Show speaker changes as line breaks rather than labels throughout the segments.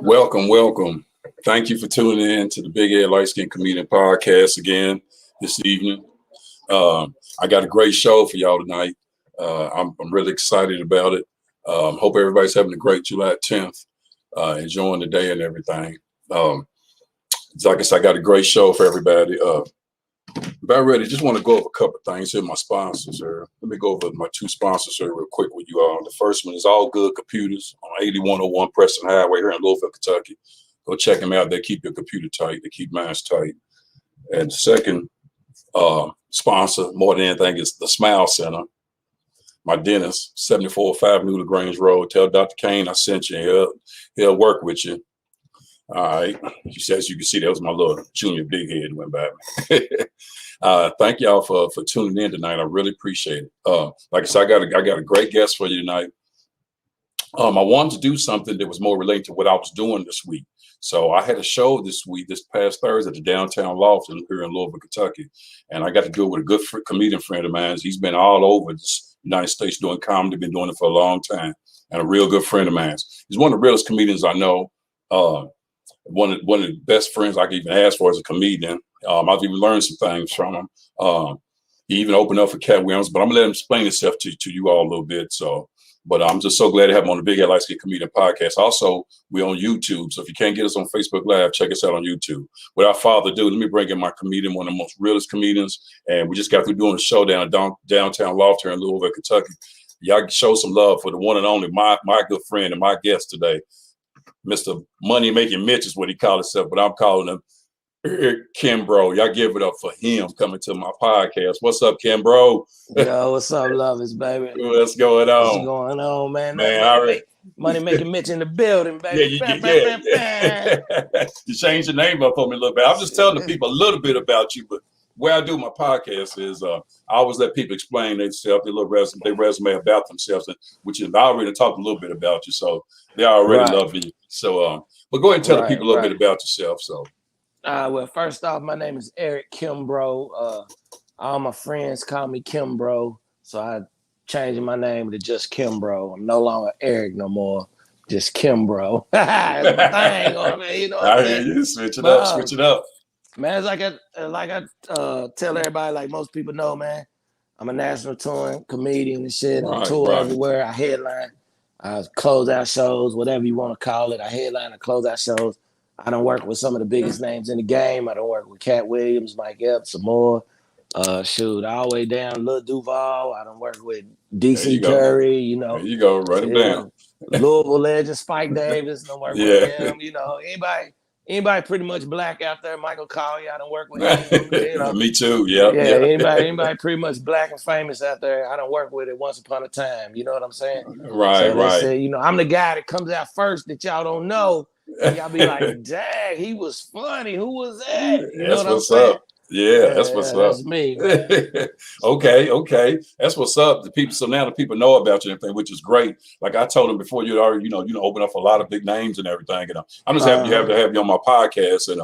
Welcome. Thank you for tuning in to the Big Ed Light Skin Comedian Podcast again this evening. I got a great show for y'all tonight. I'm really excited about it. Hope everybody's having a great July 10th, enjoying the day and everything. Like I said, I got a great show for everybody. About ready, just want to go over a couple of things here. My sponsors here. Let me go over my two sponsors here real quick with you all. The first one is All Good Computers on 8101 Preston Highway here in Louisville, Kentucky. Go check them out. They keep your computer tight. They keep mine tight. And the second sponsor, more than anything, is the Smile Center. My dentist, 7405 New LaGrange Road. Tell Dr. Kane I sent you. He'll work with you. All right. He says you can see that was my little junior big head went by me. Thank y'all for tuning in tonight. I really appreciate it. Like I said, I got a great guest for you tonight. I wanted to do something that was more related to what I was doing this week. So I had a show this past Thursday at the Downtown Loft here in Louisville, Kentucky. And I got to do it with a good comedian friend of mine. He's been all over the United States doing comedy, been doing it for a long time. And a real good friend of mine. He's one of the realest comedians I know. One of the best friends I could even ask for as a comedian. I've even learned some things from him. He even opened up for Cat Williams, but I'm gonna let him explain himself to you all a little bit. But I'm just so glad to have him on the Big Ed Light Skin Comedian Podcast. Also, we're on YouTube, so if you can't get us on Facebook Live, check us out on YouTube. Without further ado, let me bring in my comedian, one of the most realest comedians, and we just got through doing a show downtown Loft here in Louisville, Kentucky. Y'all show some love for the one and only my good friend and my guest today. Mr. Money Making Mitch is what he called himself, but I'm calling him Eric Kimbro. Y'all give it up for him coming to my podcast. What's up, Kimbro?
Yo, what's up, lovers, baby?
What's going on?
What's going on, man? Money Making Mitch in the building, baby.
Yeah. You changed your name up for me a little bit. I'm just telling the people a little bit about you, but where I do my podcast is I always let people explain themselves, their resume about themselves, which is I already talked a little bit about you, so they already love you. So, but go ahead and tell the people a little bit about yourself. So,
well, first off, my name is Eric Kimbro. All my friends call me Kimbro, so I changed my name to just Kimbro. I'm no longer Eric no more, just Kimbro. That's my thing, man. You know what I mean?
You switch it up.
Man, it's like I tell everybody, like most people know, man, I'm a national touring comedian and shit. I tour everywhere. I headline, I close out shows, whatever you want to call it. I headline, I close out shows. I done work with some of the biggest names in the game. I done work with Cat Williams, Mike Epps, some more. All the way down Lil Duval. I done work with DC Curry, you know.
There you go, write them down.
Louisville legend Spike Davis, done work with him, you know. Anybody pretty much black out there, Michael Collier, I done work with him. You know.
Me too, yeah.
Anybody pretty much black and famous out there, I done work with it once upon a time. You know what I'm saying?
Right.
Say, you know, I'm the guy that comes out first that y'all don't know. And y'all be like, dang, he was funny. Who was that? You know what I'm saying?
Up. Yeah, that's what's up.
That's me.
Okay. That's what's up. So now the people know about you and everything, which is great. Like I told them before, you already, open up a lot of big names and everything. And I'm just happy to have you on my podcast. And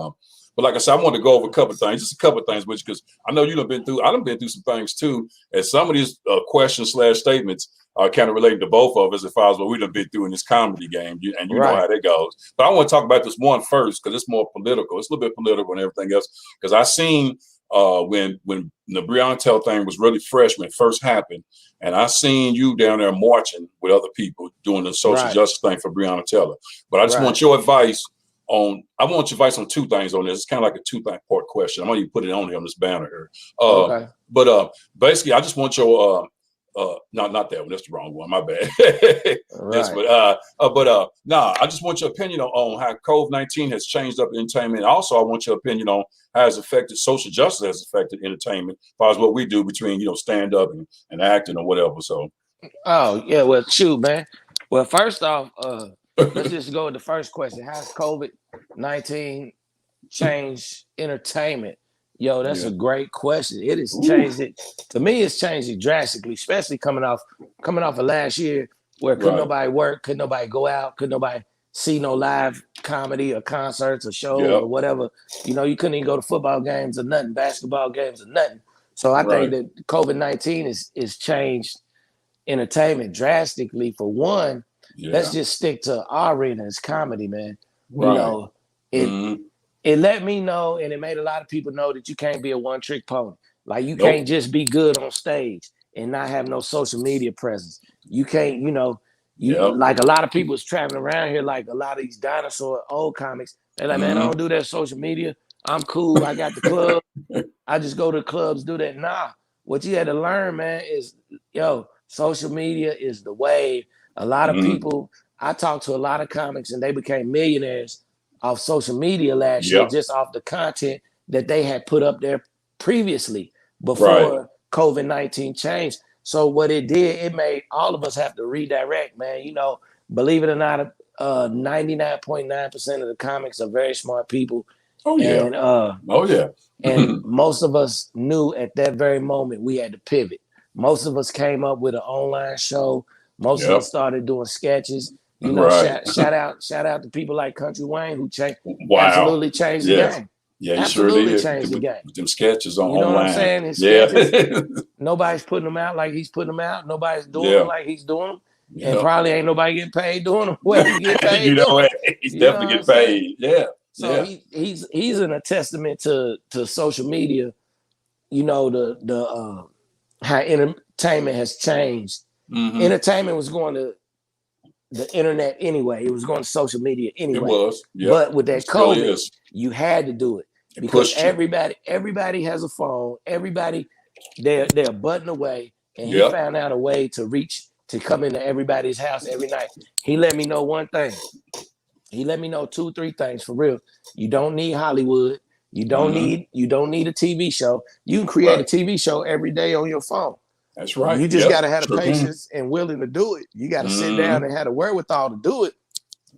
but like I said, I want to go over a couple of things, just a couple of things, which because I know I've been through some things too. And some of these questions / statements are kind of related to both of us as far as what we've been through in this comedy game. You know how that goes. But I want to talk about this one first because it's more political. It's a little bit political and everything else. Because I seen when the Breonna Taylor thing was really fresh when it first happened, and I seen you down there marching with other people doing the social justice thing for Breonna Taylor. But I just want your advice on two things on this. It's kind of like a two-part question. I'm going to put it on here on this banner here. But basically, I just want your not that one. That's the wrong one. My bad. Yes, I just want your opinion on how COVID-19 has changed up entertainment. Also, I want your opinion on how it's affected social justice has affected entertainment, as far as what we do between stand up and acting or whatever. So.
Oh yeah, well, shoot, man. Well, first off, let's just go with the first question. How's COVID-19 changed entertainment? Yo, that's a great question. It has changed it. To me, it's changed it drastically, especially coming off of last year where couldn't nobody work, couldn't nobody go out, couldn't nobody see no live comedy or concerts or shows or whatever. You couldn't even go to football games or nothing, basketball games or nothing. So I think that COVID-19 is changed entertainment drastically. For one,
Yeah.
let's just stick to our arena as comedy, man.
Right.
You know, it let me know, and it made a lot of people know that you can't be a one-trick pony. Like you can't just be good on stage and not have no social media presence. You can't, like a lot of people is traveling around here, like a lot of these dinosaur old comics. They're like, man, I don't do that social media. I'm cool. I got the club. I just go to clubs, do that. Nah, what you had to learn, man, is social media is the wave. A lot of people, I talked to a lot of comics and they became millionaires off social media last year, just off the content that they had put up there previously before COVID-19 changed. So what it did, it made all of us have to redirect, man. Believe it or not, 99.9% of the comics are very smart people.
Oh yeah.
And, and most of us knew at that very moment we had to pivot. Most of us came up with an online show. Most of us started doing sketches. Shout out to people like Country Wayne who absolutely changed the game.
Yeah,
absolutely changed the game.
Them sketches on
online. You know
what
I'm saying? His sketches, nobody's putting them out like he's putting them out. Nobody's doing them like he's doing them. And probably ain't nobody getting paid doing them. Well, he get paid.
He's definitely getting paid. Yeah.
So he's a testament to social media. The how entertainment has changed. Entertainment was going to the internet anyway. It was going to social media anyway.
It was. Yep.
But with that COVID, you had to do it because everybody has a phone. Everybody, they're a button away, and he found out a way to come into everybody's house every night. He let me know one thing. He let me know 2-3 things for real. You don't need Hollywood. You don't need a TV show. You can create a TV show every day on your phone.
That's right.
You just got to have the patience and willing to do it. You got to sit down and have the wherewithal to do it.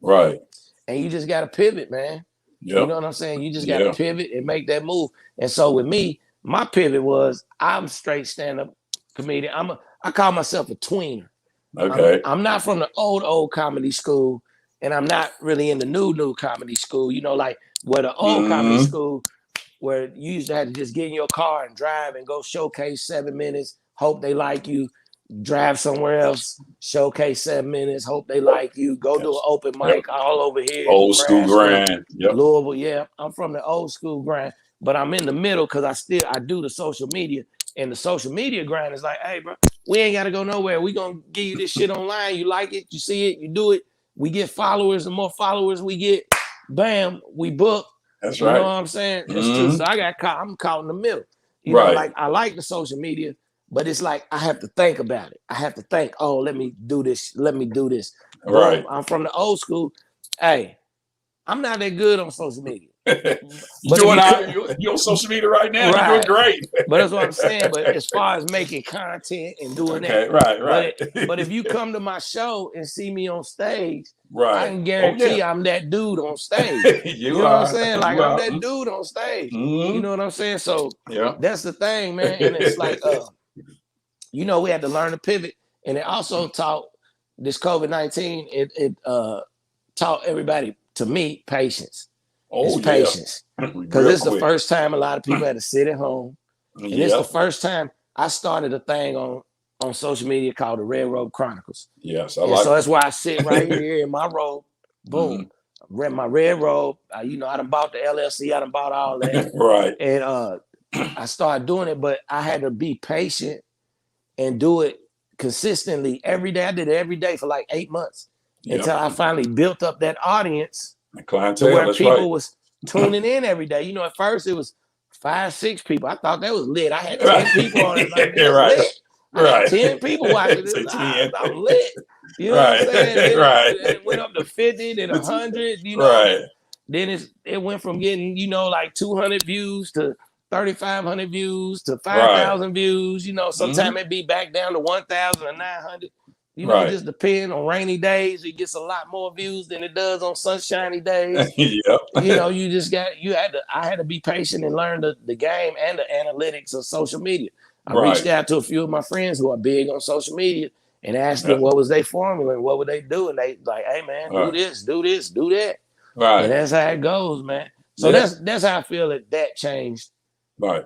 Right.
And you just got to pivot, man.
Yep.
You know what I'm saying? You just got to pivot and make that move. And so with me, my pivot was I'm straight stand-up comedian. I call myself a tweener.
Okay.
I'm not from the old comedy school, and I'm not really in the new comedy school. Like where the old comedy school, where you used to have to just get in your car and drive and go showcase 7 minutes, hope they like you, drive somewhere else, showcase 7 minutes, hope they like you, go do an open mic all over here.
Old school grind.
Louisville, yeah. I'm from the old school grind, but I'm in the middle because I do the social media. And the social media grind is like, hey, bro, we ain't got to go nowhere. We going to give you this shit online. You like it, you see it, you do it. We get followers. The more followers we get, bam, we book.
That's right.
You know what I'm saying? That's true. So I'm caught in the middle. You know, like I like the social media, but it's like I have to think about it. I have to think, oh, let me do this. Let me do this.
Right.
I'm from the old school. Hey, I'm not that good on social media.
You're on social media right now. Right. You're doing great.
But that's what I'm saying. But as far as making content and doing that,
right.
But if you come to my show and see me on stage,
right,
I can guarantee I'm that dude on stage. you know what I'm saying? Like I'm that dude on stage. You know what I'm saying? So that's the thing, man. And it's like, we had to learn to pivot, and it also taught this COVID-19. It taught everybody, to me, patience. It's patience, because it's the first time a lot of people had to sit at home, and it's the first time I started a thing on social media called the Red Robe Chronicles.
Yes,
so that's why I sit right here in my robe. Boom, read my red robe. I done bought the LLC. I done bought all that.
Right.
And I started doing it, but I had to be patient and do it consistently every day. I did it every day for like 8 months until I finally built up that audience.
Clientele,
where people was tuning in every day. At first it was 5-6 people. I thought that was lit. I had 10 people on it. Like, lit. I had 10 people watching this. I'm lit. You know what I'm saying? It went up to 50, then 100. Then it went from getting like 200 views to 3,500 views to 5,000 views. Sometimes it be back down to 1,900. It just depends on rainy days. It gets a lot more views than it does on sunshiny days. I had to be patient and learn the game and the analytics of social media. I reached out to a few of my friends who are big on social media and asked them what was their formula and what would they do. And they like, hey man, do this, do that. Right. And that's how it goes, man. So that's how I feel that changed.
Right.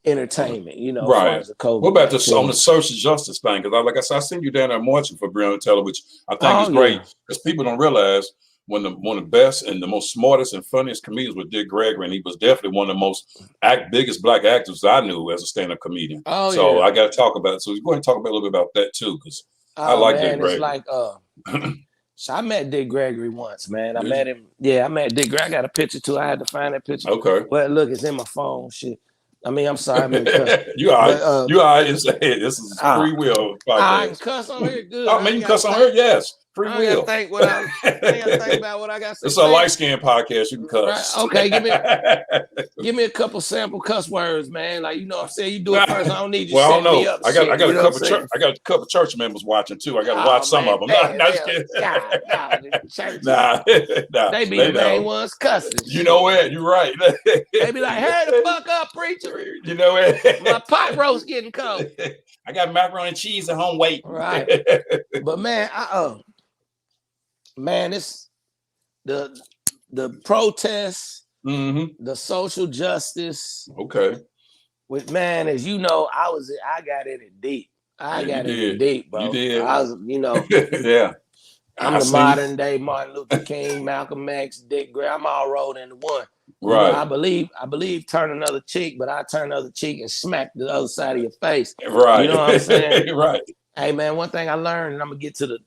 entertainment, you know, as far
Right.
as the COVID.
What about this on the social justice thing? Because like I said, I seen you down there marching for Breonna Taylor, which I think is great because people don't realize one of the best and the most smartest and funniest comedians was Dick Gregory, and he was definitely one of the most biggest black actors I knew as a stand-up comedian. So I got to talk about it. So go ahead and talk about a little bit about that too, because I like Dick Gregory.
It's like so I met Dick Gregory once, man. I met him. Yeah, I met Dick Gregory. I got a picture too. I had to find that picture.
Okay.
Well, look, it's in my phone. Shit. I mean, I'm sorry.
You all right. You all right. This is free will podcast.
I can cuss on here. Good.
I mean, you cuss on here? Yes. Free will.
I gotta think about what I got to say.
It's a light skin podcast. You can cuss.
Right. Okay, give me a couple sample cuss words, man. Like, you know what I'm saying? You do it first. I don't need you to set me up.
I got a couple church members watching too. I got to watch some of them. Just kidding. Nah.
They be the main ones cussing.
You know what? You're right.
They be like, "Hurry the fuck up, preacher."
You know what?
My pot roast getting cold.
I got macaroni and cheese at home waiting.
Right. But man, it's the protests, the social justice.
Okay.
Which, man, as you know, I got in it deep. I got in it deep, bro.
You did.
I was,
yeah.
I'm the modern day Martin Luther King, Malcolm X, Dick Gregory. I'm all rolled into one.
Right.
I believe turn another cheek, but I turn the other cheek and smack the other side of your face.
Right.
You know what I'm saying?
Right.
Hey man, one thing I learned, and I'm gonna get to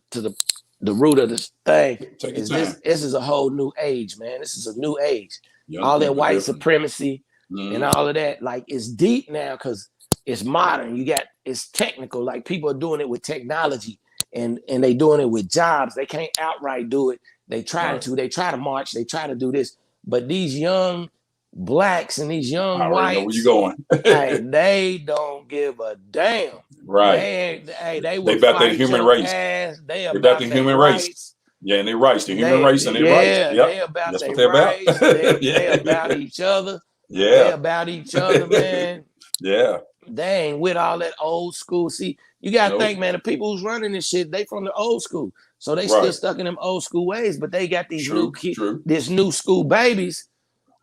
the root of this thing, is this is a whole new age, man. This is a new age. All that white supremacy and all of that, like, it's deep now because it's modern. It's technical. Like, people are doing it with technology and they doing it with jobs. They can't outright do it. They try to march, they try to do this. But these young blacks and these young whites,
know where you going.
hey, they don't give a damn.
Right.
They
about the human race.
They about the human race.
Yeah, and they rights, the human race and their rights. Yep.
They about
That's
their
what they're
rights.
about.
They about each other.
Yeah.
They about each other, man.
Yeah.
They ain't with all that old school. See, you gotta think, man, the people who's running this shit, they from the old school. So they still stuck in them old school ways, but they got these new kids, this new school babies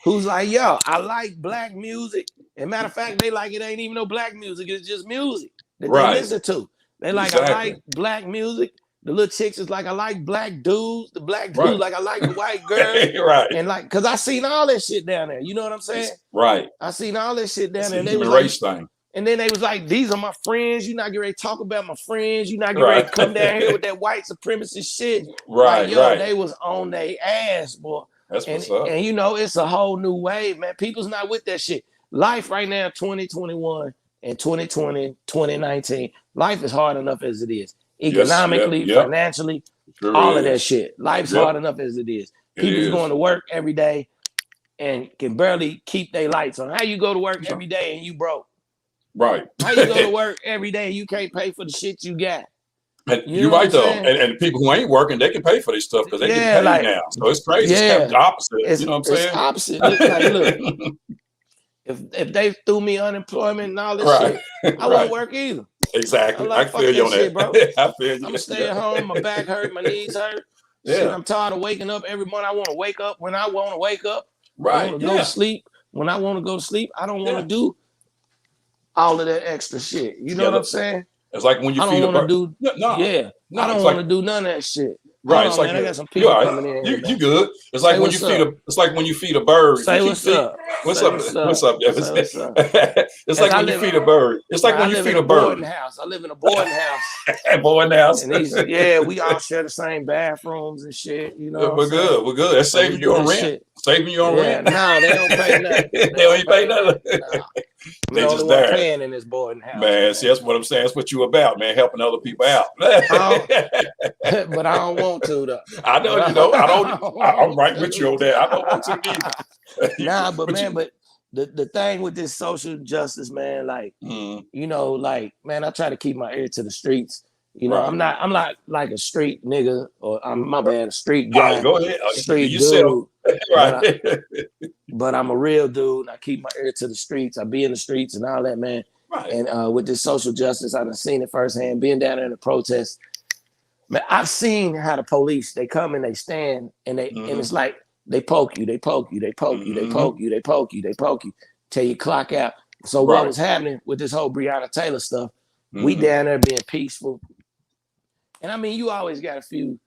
who's like, yo, I like black music. And matter of fact, they like it ain't even no black music, it's just music that they listen to. They like, I like black music. The little chicks is like, I like black dudes. The black dudes like, I like the white girl.
Right.
And like, cause I seen all that shit down there. You know what I'm saying?
Right.
I seen all that shit down there. And they
human
was
race
like,
thing.
and then they was like, these are my friends. You're not getting ready to talk about my friends. You're not getting ready to come down here with that white supremacist shit.
Right,
like, they was on their ass, boy.
That's what's up.
And it's a whole new wave, man. People's not with that shit. Life right now, 2021 and 2020, 2019, life is hard enough as it is. Economically, financially, all of that shit. Life's hard enough as it is. People's going to work every day and can barely keep their lights on. How you go to work every day and you broke?
Right.
How you go to work every day and you can't pay for the shit you got?
You're right though, and the people who ain't working, they can pay for this stuff because they get paid now. So it's crazy. It's kind of the opposite. You know what I'm saying?
It's opposite. It's like, look, if they threw me unemployment and all this shit, I won't work either.
Exactly.
Like,
I feel you on that,
shit, bro.
I feel you.
I'm stay at home. My back hurt. My knees hurt. Shit, I'm tired of waking up every morning. I want to wake up when I want to wake up.
Right.
I want to go to sleep when I want to go to sleep. I don't want to do all of that extra shit. You know what I'm saying?
It's like when you feed a bird.
I don't want to do none of that shit.
Right. It's like,
man, I got some people coming in.
You good. It's like when you feed a bird.
Say what's up.
What's up? It's like when you feed a bird. It's like when you feed a bird.
I live in a boarding house.
Boarding house.
And we all share the same bathrooms and shit. You know.
We're good. That's saving you on rent. Saving you on rent.
No, they don't pay nothing.
They don't pay nothing.
They just there. Paying in this boarding house.
Man, see, that's what I'm saying. That's what you about, man. Helping other people out.
But I don't want to though.
I know you know. I'm right with you on that. I don't want to either.
But the thing with this social justice, man, like man, I try to keep my ear to the streets. You know, I'm not like a street nigga or a street guy.
Go ahead.
Street dude. Right. But I'm a real dude. I keep my ear to the streets. I be in the streets and all that, man. Right. And with this social justice, I've seen it firsthand. Being down there in the protests, man, I've seen how the police, they come and they stand and and it's like they poke you, they poke you, they poke you, they poke you, they poke you, they poke you till you clock out. So what was happening with this whole Breonna Taylor stuff, we down there being peaceful. And I mean, you always got a few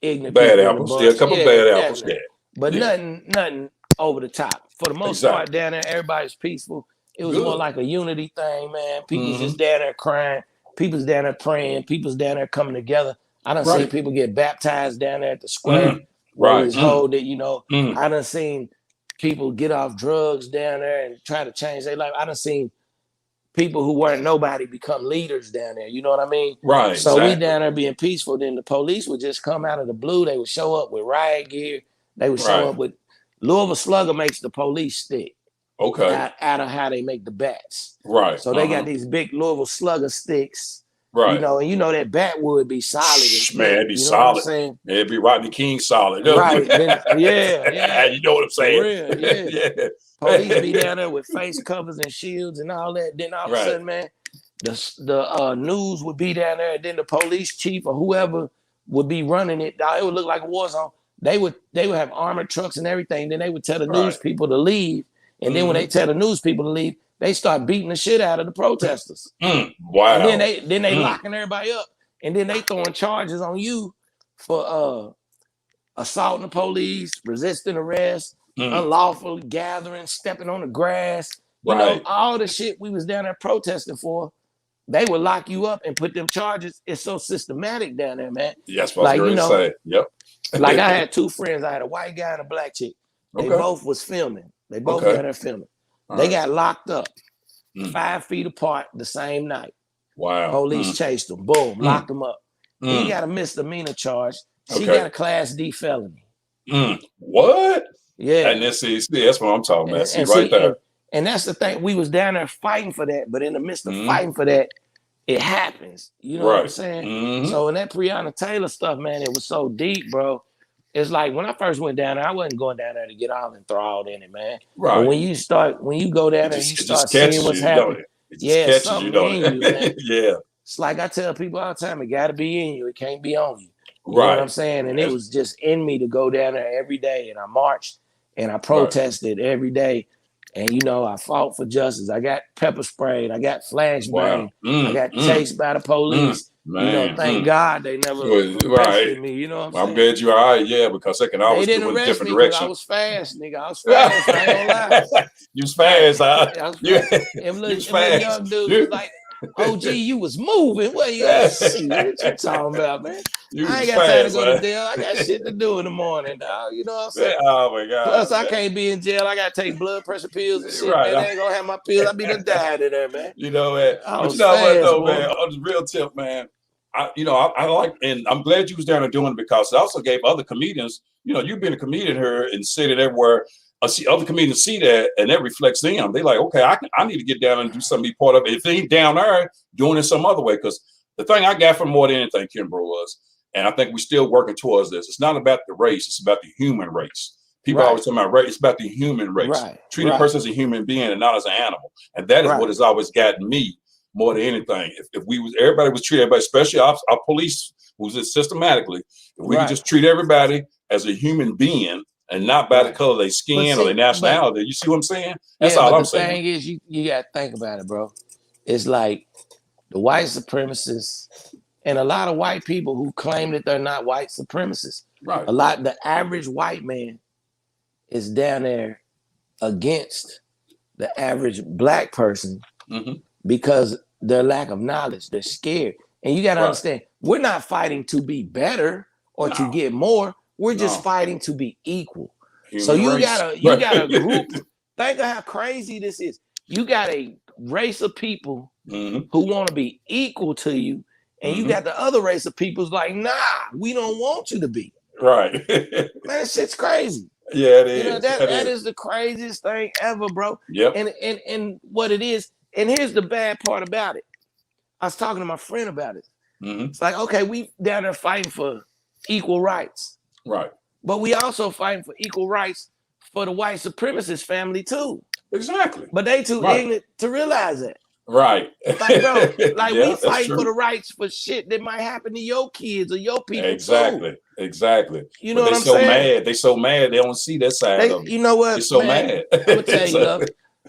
ignorant
bad
people
apples. Yeah, a couple bad apples. Yeah.
But nothing over the top. For the most part down there, everybody's peaceful. It was more like a unity thing, man. People's just down there crying. People's down there praying. People's down there coming together. I done seen people get baptized down there at the square. Where it's hold it, you know. I done seen people get off drugs down there and try to change their life. I done seen people who weren't nobody become leaders down there. You know what I mean?
Right.
So we down there being peaceful. Then the police would just come out of the blue. They would show up with riot gear. They would show up with Louisville Slugger makes the police stick.
Okay.
Out of how they make the bats.
Right.
So they got these big Louisville Slugger sticks.
Right.
You know, and you know that bat wood be solid.
Man, it'd be solid. It'd be Rodney King solid.
Right. Yeah.
You know what I'm saying?
For real, yeah. Police be down there with face covers and shields and all that. Then all of a sudden, man, the news would be down there, and then the police chief or whoever would be running it. It would look like a war zone. They would have armored trucks and everything. Then they would tell the news people to leave. And then when they tell the news people to leave, they start beating the shit out of the protesters.
Wow.
And then they locking everybody up. And then they throwing charges on you for assaulting the police, resisting arrest, unlawful gathering, stepping on the grass. You know, all the shit we was down there protesting for, they would lock you up and put them charges. It's so systematic down there, man.
That's what I was going to say. Yep.
Like I had two friends. I had a white guy and a black chick. They both was filming. They both down there filming. They got locked up 5 feet apart the same night.
Wow.
Police chased them. Boom. Locked them up. He got a misdemeanor charge. She got a Class D felony.
What?
Yeah.
And that's what I'm talking about. See, right there.
And that's the thing. We was down there fighting for that. But in the midst of fighting for that, it happens. You know what I'm saying? So in that Breonna Taylor stuff, man, it was so deep, bro. It's like when I first went down there, I wasn't going down there to get all enthralled in it, man.
Right.
But when you go down there, you start seeing what's happening.
It something in you, man. Yeah.
It's like I tell people all the time, it got to be in you. It can't be on you. You know what I'm saying? And it was just in me to go down there every day. And I marched and I protested every day. And, you know, I fought for justice. I got pepper sprayed. I got flashbang. I got chased by the police.
Man,
you know, thank God they never arrested me. You know what I'm saying?
I'm glad you're all right, because they can always go in a different direction.
I was fast, nigga. I was fast. I ain't gonna lie.
You was fast, huh?
I was fast. Them little young dudes was like, OG, you was moving. What you see? What you talking about, man? I ain't got time to go to jail. I got shit to do in the morning, dog. You know what I'm saying?
Oh my God.
Plus, I can't be in jail. I gotta take blood pressure pills and shit. Man, they ain't gonna have my pills. I be done died in there, man.
You know what? But you know what though, man? On the real tip, man. I like, and I'm glad you was down there doing it because it also gave other comedians, you know, you've been a comedian here and said it everywhere. I see other comedians see that and that reflects them. They like, okay, I need to get down and do something, be part of it. If they ain't down there, doing it some other way. Because the thing I got from more than anything, Kimbrough, was, and I think we're still working towards this, it's not about the race, it's about the human race. People always talk about race, it's about the human race. Treat a person as a human being and not as an animal. And that is what has always gotten me more than anything. If everybody was treated, everybody, especially our police, who's it systematically, if we could just treat everybody as a human being and not by the color of their skin or their nationality. You see what I'm saying? That's all I'm saying.
The thing is, you got to think about it, bro. It's like the white supremacists and a lot of white people who claim that they're not white supremacists.
Right.
The average white man is down there against the average black person because their lack of knowledge. They're scared. And you got to understand, we're not fighting to be better or to get more. We're just fighting to be equal. So you got a group. Think of how crazy this is. You got a race of people who want to be equal to you, and you got the other race of people's like, nah, we don't want you to be.
Right.
Man, that shit's crazy.
Yeah, it is.
You know, that is the craziest thing ever, bro.
Yep.
And what it is, and here's the bad part about it. I was talking to my friend about it. It's like, okay, we down there fighting for equal rights.
Right.
But we also fighting for equal rights for the white supremacist family too.
Exactly.
But they too ignorant to realize that.
Right.
Like, bro, we fight for the rights for shit that might happen to your kids or your people.
Exactly.
Too.
Exactly.
You know what I'm saying?
They're so mad. They so mad. They don't see that side of it.
You know what?
They're so mad.
I'm gonna tell you, love.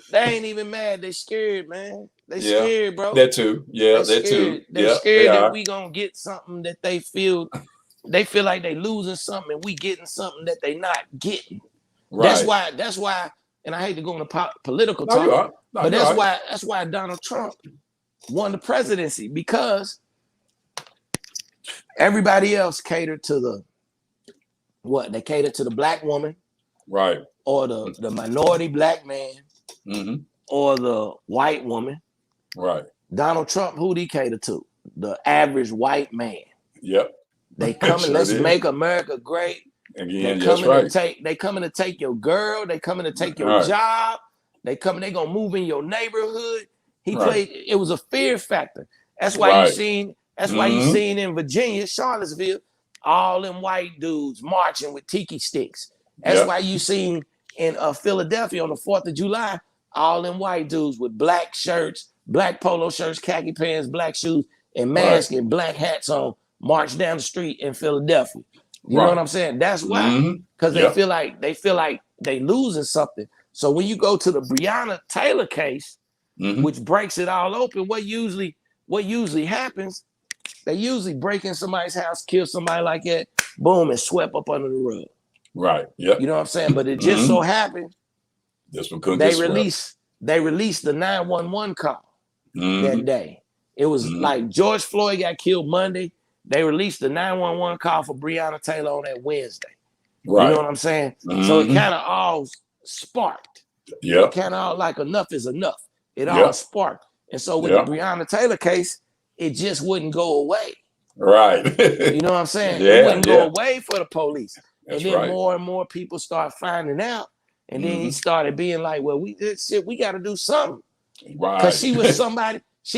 They ain't even mad. They scared, man. They scared, bro.
That too. Yeah,
they
that too.
They scared that we gonna get something that they feel like they losing something and we getting something that they not getting. Right. That's why, and I hate to go into political talk, but that's why Donald Trump won the presidency, because everybody else catered to they catered to the black woman,
right,
or the minority black man, mm-hmm. or the white woman,
right.
Donald Trump, who'd he cater to? The average white man.
Yep.
They coming, let's make America great.
Again,
they coming to take your girl. They coming to take your job. They gonna move in your neighborhood. He played. It was a fear factor. That's why you seen. That's why you seen in Virginia, Charlottesville, all them white dudes marching with tiki sticks. That's why you seen in Philadelphia on the 4th of July, all them white dudes with black shirts, black polo shirts, khaki pants, black shoes, and masks and black hats on, march down the street in Philadelphia. You know what I'm saying? That's why, because they feel like they losing something. So when you go to the Breonna Taylor case, which breaks it all open, what usually happens? They usually break in somebody's house, kill somebody like that, boom, and swept up under the rug.
Right. Yeah.
You know what I'm saying? But it just so happened they released the 911 call that day. It was like George Floyd got killed Monday. They released the 911 call for Breonna Taylor on that Wednesday. Right. You know what I'm saying? So it kind of all sparked. Yeah. It kind of all like enough is enough. It all sparked. And so with the Breonna Taylor case, it just wouldn't go away. Right. You know what I'm saying? It wouldn't go away for the police. That's and then more and more people start finding out. And then he started being like, well, we got to do something. Right. Because she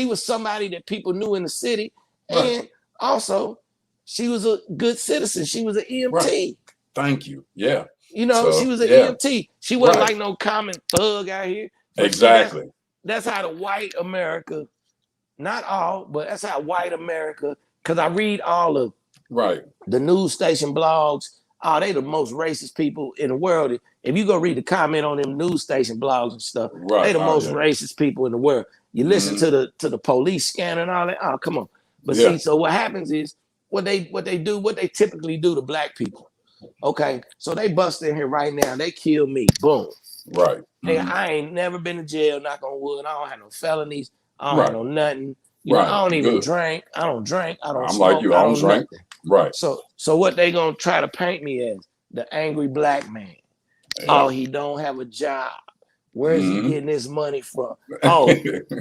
was somebody that people knew in the city. And also, she was a good citizen. She was an EMT. Right.
Thank you. Yeah.
You know, she was an EMT. She wasn't like no common thug out here.
Exactly.
That's how the white America, not all, but that's how white America, because I read all of the news station blogs. Oh, they the most racist people in the world. If you go read the comment on them news station blogs and stuff, they the most racist people in the world. You listen to the police scan and all that. Oh, come on. But see, so what happens is what they typically do to black people. Okay, so they bust in here right now. They kill me. Boom. Right. Hey, I ain't never been to jail. Knock on wood. I don't have no felonies. I don't have no nothing. You know, I don't even drink. I don't drink. I don't smoke.
I'm like you. I don't drink. Nothing. Right.
So what they gonna try to paint me as? The angry black man. Yeah. Oh, he don't have a job. Where's he getting this money from? Oh,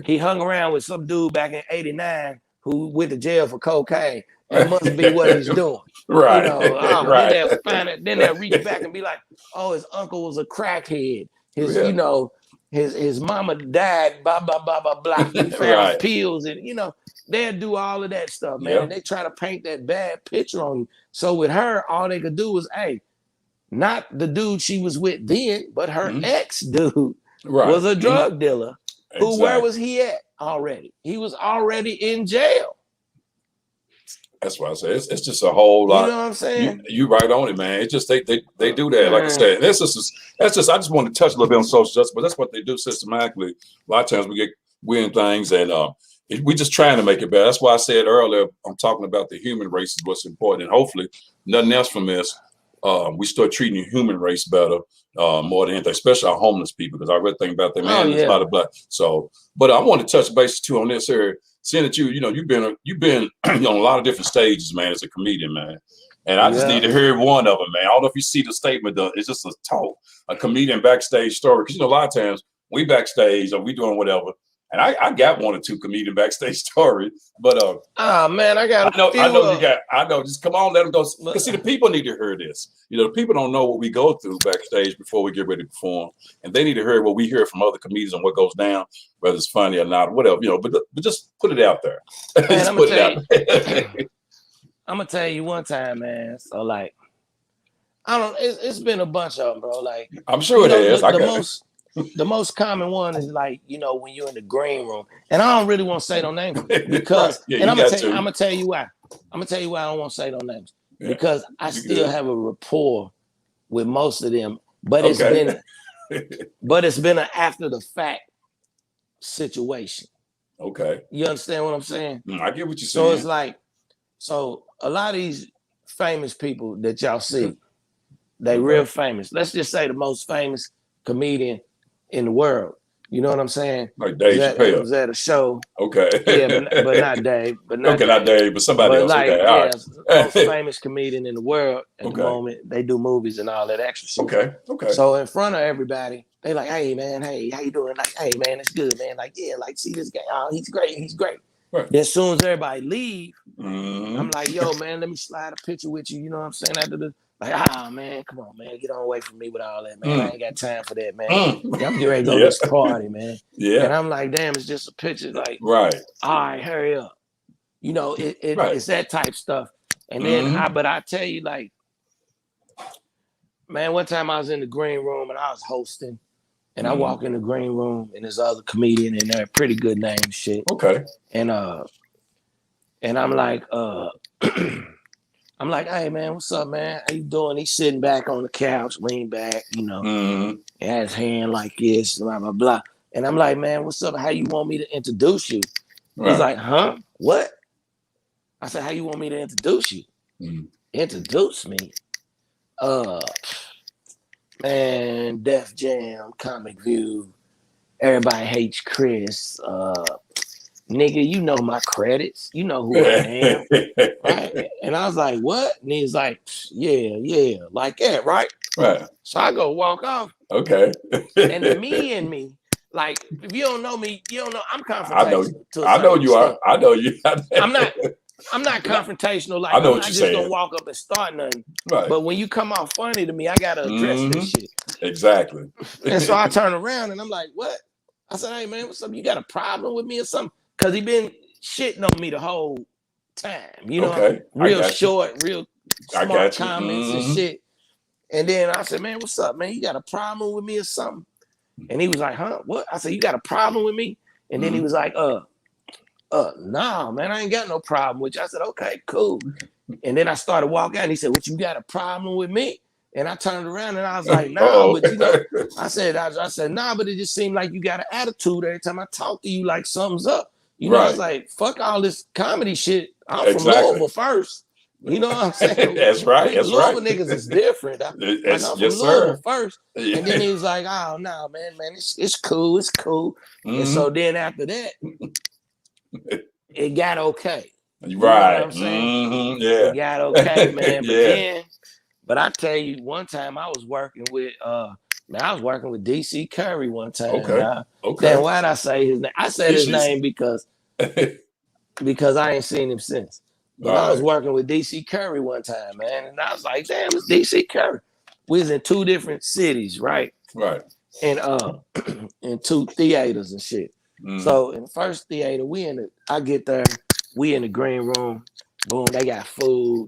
he hung around with some dude back in '89 who went to jail for cocaine. That must be what he's doing.
Right.
You know, then they'll reach back and be like, oh, his uncle was a crackhead. You know, his mama died, blah, blah, blah, blah, blah. He found pills and, you know, they'll do all of that stuff, man. And they try to paint that bad picture on you. So with her, all they could do was, not the dude she was with then, but her ex-dude was a drug dealer. Exactly. Where was he at already? He was already in jail.
That's why I say it's just a whole lot.
You know what I'm saying?
You right on it, man. It's just they do that. Like I said, that's just. I just want to touch a little bit on social justice, but that's what they do systematically. A lot of times we get weird things, and we just trying to make it better. That's why I said earlier, I'm talking about the human race is what's important, and hopefully nothing else from this. We start treating the human race better more than anything, especially our homeless people, because I read thing about them, man. There's a lot of black. So, but I want to touch base too on this here. Seeing that you've been on a lot of different stages, man, as a comedian, man. And I just need to hear one of them, man. I don't know if you see the statement, though. It's just a comedian backstage story. Because, a lot of times we backstage or we doing whatever. And I got one or two comedian backstage stories. But
man, I know
you got. I know. Just come on, let them go. Because see, the people need to hear this. The people don't know what we go through backstage before we get ready to perform, and they need to hear what we hear from other comedians and what goes down, whether it's funny or not, whatever. But just put it out there.
Man, I'm gonna tell you one time, man. So like, I don't. It's been a bunch of them, bro. Like,
I'm sure it has.
The most common one is like, when you're in the green room, and I don't really want to say no names because, and I'm gonna tell you why. I'm gonna tell you why I don't want to say no names because I still have a rapport with most of them, but it's but it's been an after the fact situation.
Okay.
You understand what I'm saying?
I get what you're
So
saying.
it's like, so a lot of these famous people that y'all see, they real famous. Let's just say the most famous comedian in the world. You know what I'm saying?
Like Dave Chappelle.
Was at a show.
Okay.
Yeah, but not Dave. But not
okay,
Dave.
not Dave, but somebody else.
Like,
okay,
yeah,
right.
most famous comedian in the world at the moment. They do movies and all that extra shit.
Okay.
So in front of everybody, they like, hey man, hey, how you doing? Like, hey man, it's good, man. Like, yeah, like, see this guy. Oh, he's great. Right. Then as soon as everybody leave, I'm like, yo, man, let me slide a picture with you. You know what I'm saying? After the like, man, come on, man, get on away from me with all that, man. I ain't got time for that, man. I'm getting ready to go to this party, man. Yeah. And I'm like, damn, it's just a picture. Like, right. All right, hurry up. You know, it's that type stuff. And then I tell you, like, man, one time I was in the green room and I was hosting, and I walk in the green room and there's other comedian in there, pretty good name shit. Okay. And I'm like, I'm like, hey man, what's up, man? How you doing? He's sitting back on the couch, lean back, you know, and had his hand like this, blah, blah, blah. And I'm like, man, what's up? How you want me to introduce you? Right. He's like, huh? What? I said, how you want me to introduce you? Introduce me? Man, Def Jam, Comic View, Everybody Hates Chris, nigga, you know my credits. You know who I am. Right? And I was like, what? And he's like, yeah, like that, right? Right. So I go walk off. Okay. And the me, like, if you don't know me, you don't know I'm confrontational. I know you are. I know you. I'm not confrontational. Like, I'm not just gonna walk up and start nothing. Right. But when you come out funny to me, I gotta address this shit. Exactly. And so I turn around and I'm like, what? I said, hey man, what's up? You got a problem with me or something? Cause he been shitting on me the whole time. You know, real short, real smart comments and shit. And then I said, man, what's up, man? You got a problem with me or something? And he was like, huh? What? I said, you got a problem with me? And then he was like, nah, man, I ain't got no problem with you. I said, okay, cool. And then I started walking out and he said, what, you got a problem with me? And I turned around and I was like, nah, but you know, I said, nah, but it just seemed like you got an attitude every time I talk to you, like something's up. You know, I was like, fuck all this comedy shit. I'm from Louisville first. You know what I'm saying? That's right. That's Louisville niggas is different. I'm from Louisville first. Yeah. And then he was like, oh, no, man, it's cool. It's cool. And so then after that, it got okay. You know what I'm saying? Yeah. It got okay, man. But I tell you, one time I was working with DC Curry one time. Okay. Then why'd I say his name? I said his name because I ain't seen him since. But I was working with DC Curry one time, man. And I was like, damn, it's DC Curry. We was in two different cities, right? Right. And in two theaters and shit. So in the first theater, I get there, we in the green room, boom, they got food,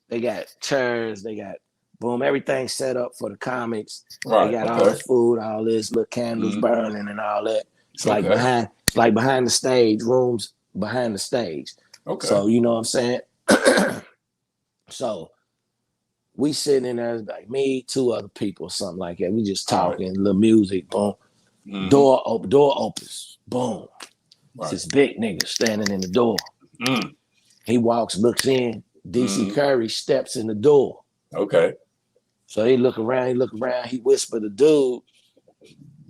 they got chairs, they got boom, everything set up for the comics. Right. They got all the food, all this, little candles burning and all that. It's like behind the stage, rooms behind the stage. Okay. So you know what I'm saying? So we sitting in there, like me, two other people, or something like that. We just talking, little music, boom. Door opens, boom. It's this big nigga standing in the door. He walks, looks in. DC Curry steps in the door. Okay. So he look around, he whispered to dude.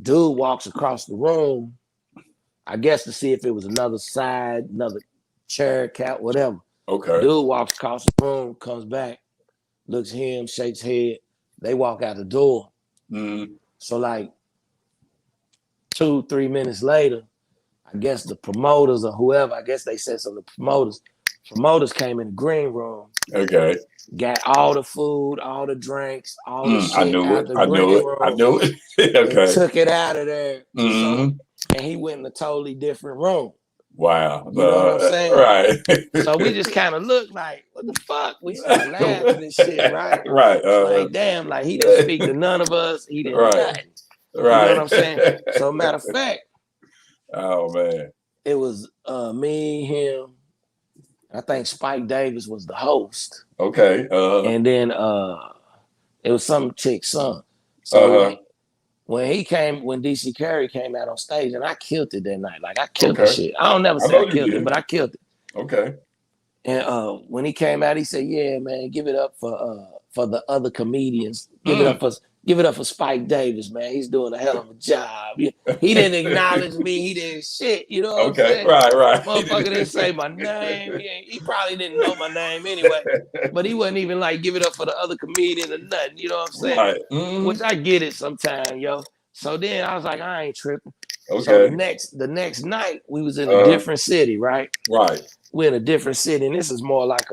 Dude walks across the room, I guess to see if it was another side, another chair, couch, whatever. Okay. Dude walks across the room, comes back, looks at him, shakes head. They walk out the door. So like 2-3 minutes later, I guess the promoters or whoever, I guess they said some of the promoters came in the green room. Okay. Got all the food, all the drinks, all the shit out the green room. I knew it. Okay. And took it out of there. So, and he went in a totally different room. Wow. You know what I'm saying? Right. So we just kind of looked like, what the fuck? We started laughing and shit, right? Right. Like, damn, like he didn't speak to none of us. He didn't nothing. Right. You know what I'm saying? So matter of fact. Oh, man. It was me, him. I think Spike Davis was the host. Okay. And then it was some chick's son. So when DC Curry came out on stage, and I killed it that night. Like I killed the
Okay.
shit. I don't never say
know
I
you
killed
did.
it, but I killed it.
Okay.
And when he came out, he said, "Yeah, man, give it up for the other comedians. Give it up for Spike Davis, man. He's doing a hell of a job. He didn't acknowledge me. He didn't shit. You know what I'm saying?
Right.
Motherfucker didn't say my name. He probably didn't know my name anyway. But he wasn't even like give it up for the other comedian or nothing. You know what I'm saying?
Right.
Which I get it sometimes, yo. So then I was like, I ain't tripping.
Okay.
So the next night we was in a different city, right?
Right.
We're in a different city, and this is more like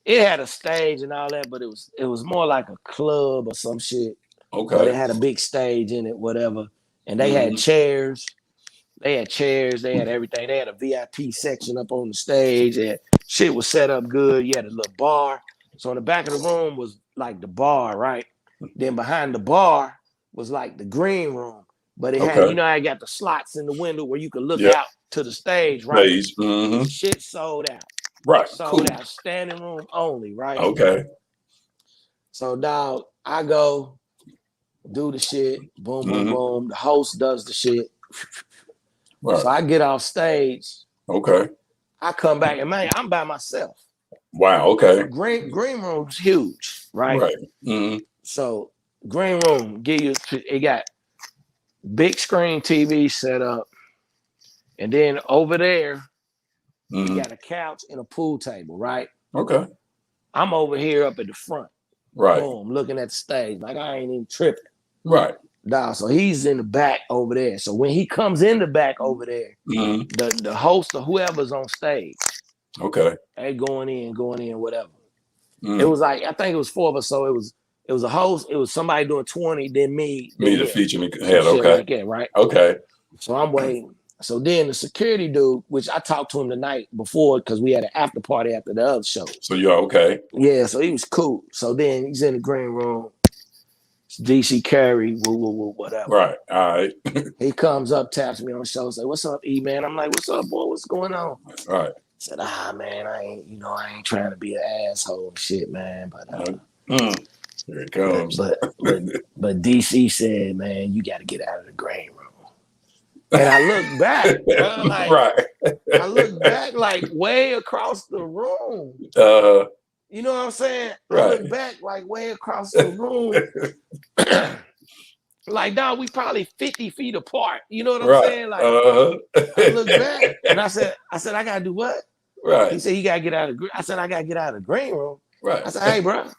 it had a stage and all that, but it was more like a club or some shit.
Okay.
But it had a big stage in it, whatever. And they had chairs. They had everything. They had a VIP section up on the stage, and shit was set up good. You had a little bar. So in the back of the room was like the bar, right? Then behind the bar was like the green room. But it had, I got the slots in the window where you could look out to the stage, right? Shit sold out.
Right.
Sold out. Standing room only, right?
Okay.
So, dog, I go do the shit. Boom, boom, boom. The host does the shit. Right. So I get off stage.
Okay.
I come back and, man, I'm by myself.
Wow. Okay.
Green room's huge, right?
Right.
So green room, it got big screen TV set up. And then over there, you got a couch and a pool table, right?
Okay.
I'm over here up at the front.
Right.
Boom, looking at the stage. Like I ain't even tripping.
Right.
Nah, so he's in the back over there. So when he comes in the back over there, the host or whoever's on stage, they going in, whatever. It was like, I think it was 4 of us. So it was a host, it was somebody doing 20, then me.
Me, the feature head, okay.
Like that, right?
Okay.
So I'm waiting. So then the security dude, which I talked to him the night before because we had an after party after the other show.
So you're okay.
Yeah, so he was cool. So then he's in the green room. DC Curry, whatever.
Right. All right.
He comes up, taps me on the shoulder, say, "What's up, E man?" I'm like, "What's up, boy? What's going on?"
All right.
He said, man, I ain't trying to be an asshole and shit, man. But
here it comes.
But DC said, man, you got to get out of the green room. And I look back, I look back like way across the room. You know what I'm saying? Right. I look back like way across the room. Like, dog, we probably 50 feet apart. You know what I'm saying? Like, I look back and I said, I gotta do what?
Right.
He said, you gotta get out of. I said, I gotta get out of the green room.
Right.
I said, hey, bro.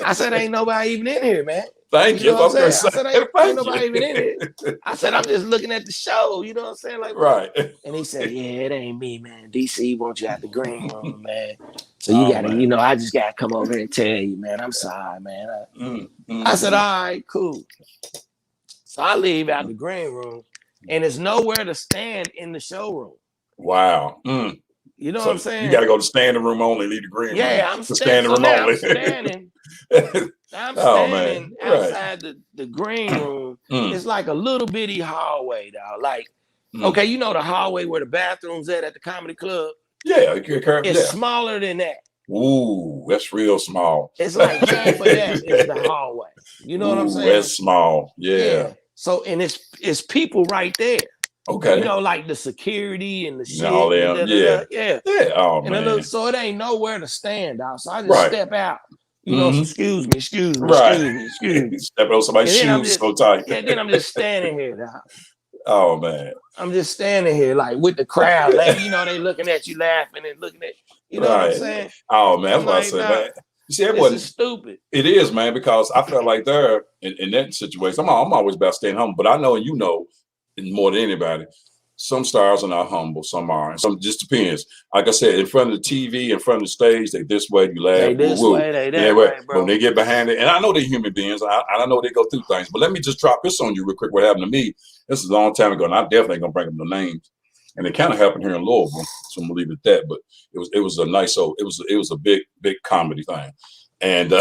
I said, ain't nobody even in here, man.
Thank you.
Know what I'm saying? I said, ain't nobody even in here. I said, I'm just looking at the show. You know what I'm saying? Like,
right.
And he said, yeah, it ain't me, man. DC wants you out the green room, man. So you gotta, I just gotta come over here and tell you, man. I'm sorry, man. I said, all right, cool. So I leave out the green room, and there's nowhere to stand in the showroom.
Wow.
You know what I'm saying?
You got to go to standing room only, leave the green room.
Yeah, I'm
standing room only.
I'm standing outside the green room. It's like a little bitty hallway, dog. Like, okay, you know the hallway where the bathroom's at the comedy club?
Yeah.
It's smaller than that.
Ooh, that's real small.
It's like half of that is the hallway. You know what I'm saying?
That's small. Yeah.
So, and it's people right there.
Okay.
Like the security and the shit.
All them. Yeah. Oh, man.
So it ain't nowhere to stand, dog. So I just step out. So excuse me.
Stepping on somebody's shoes so tight.
Yeah, then I'm just standing here, dog.
Oh, man.
I'm just standing here like with the crowd. They looking at you laughing and looking at you. Know what I'm saying?
Oh, man. That's what I said, man. You see,
this is stupid.
It is, man, because I felt like there in that situation, I'm always about staying humble, but I know, and more than anybody, some stars are not humble, some are. Some just depends. Like I said, in front of the TV, in front of the stage, they this way, you laugh.
They this way, they that way, bro.
When they get behind it, and I know they're human beings, I know they go through things, but let me just drop this on you real quick. What happened to me? This is a long time ago, and I definitely ain't gonna bring up no names. And it kind of happened here in Louisville, so I'm gonna leave it at that. But it was a nice, it was a big comedy thing, and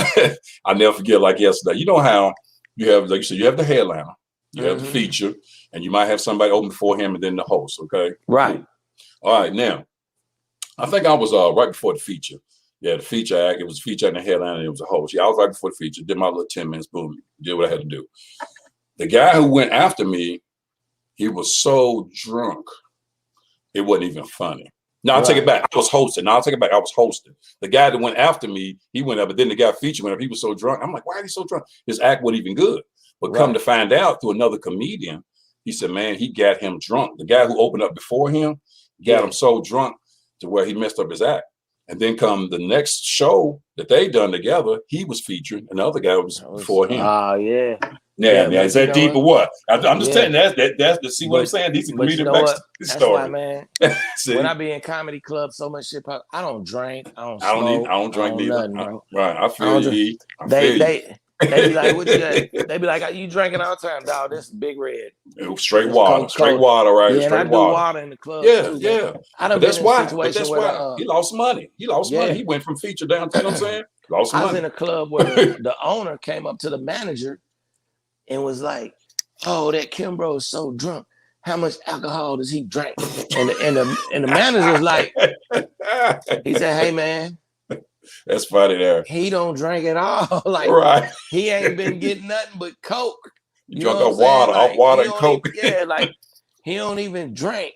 I never forget like yesterday. You know how you have, like you said, you have the headliner, you have the feature, and you might have somebody open for him and then the host. Okay,
right.
All right, now I think I was right before the feature. Yeah, the feature act. It was a feature and the headliner, and it was a host. Yeah, I was right before the feature. Did my little 10 minutes, boom, did what I had to do. The guy who went after me, he was so drunk, it wasn't even funny. No, I'll take it back. I was hosting. No, I'll take it back. I was hosting. The guy that went after me, he went up, but then the guy featured went up. He was so drunk. I'm like, why is he so drunk? His act wasn't even good. But come to find out through another comedian, he said, man, he got him drunk. The guy who opened up before him got him so drunk to where he messed up his act. And then come the next show that they done together, he was featured. Another guy was before him.
Oh, yeah.
Yeah, is that deep or what? I'm just telling you, that's see what I'm saying? These are comedic backstory.
That's why, man, when I be in comedy clubs, so much shit pop, I don't drink, I don't smoke,
I don't drink neither.
Nothing, bro.
Right, I feel you.
They be like, what you got? They be like, you drinking all the time, dog. This is Big Red.
Straight water, straight water, right?
Yeah,
straight
and I do water in the club.
Yeah,
too,
yeah.
I done
that's
been in
why.
a situation where
he lost money. He lost money. He went from feature down to, you know what I'm saying? Lost money.
I was in a club where the owner came up to the manager and was like, "Oh, that Kimbro is so drunk. How much alcohol does he drink?" And the manager's like, he said, "Hey, man,
that's funny there.
He don't drink at all. He ain't been getting nothing but Coke.
You drunk up water and Coke.
Like he don't even drink.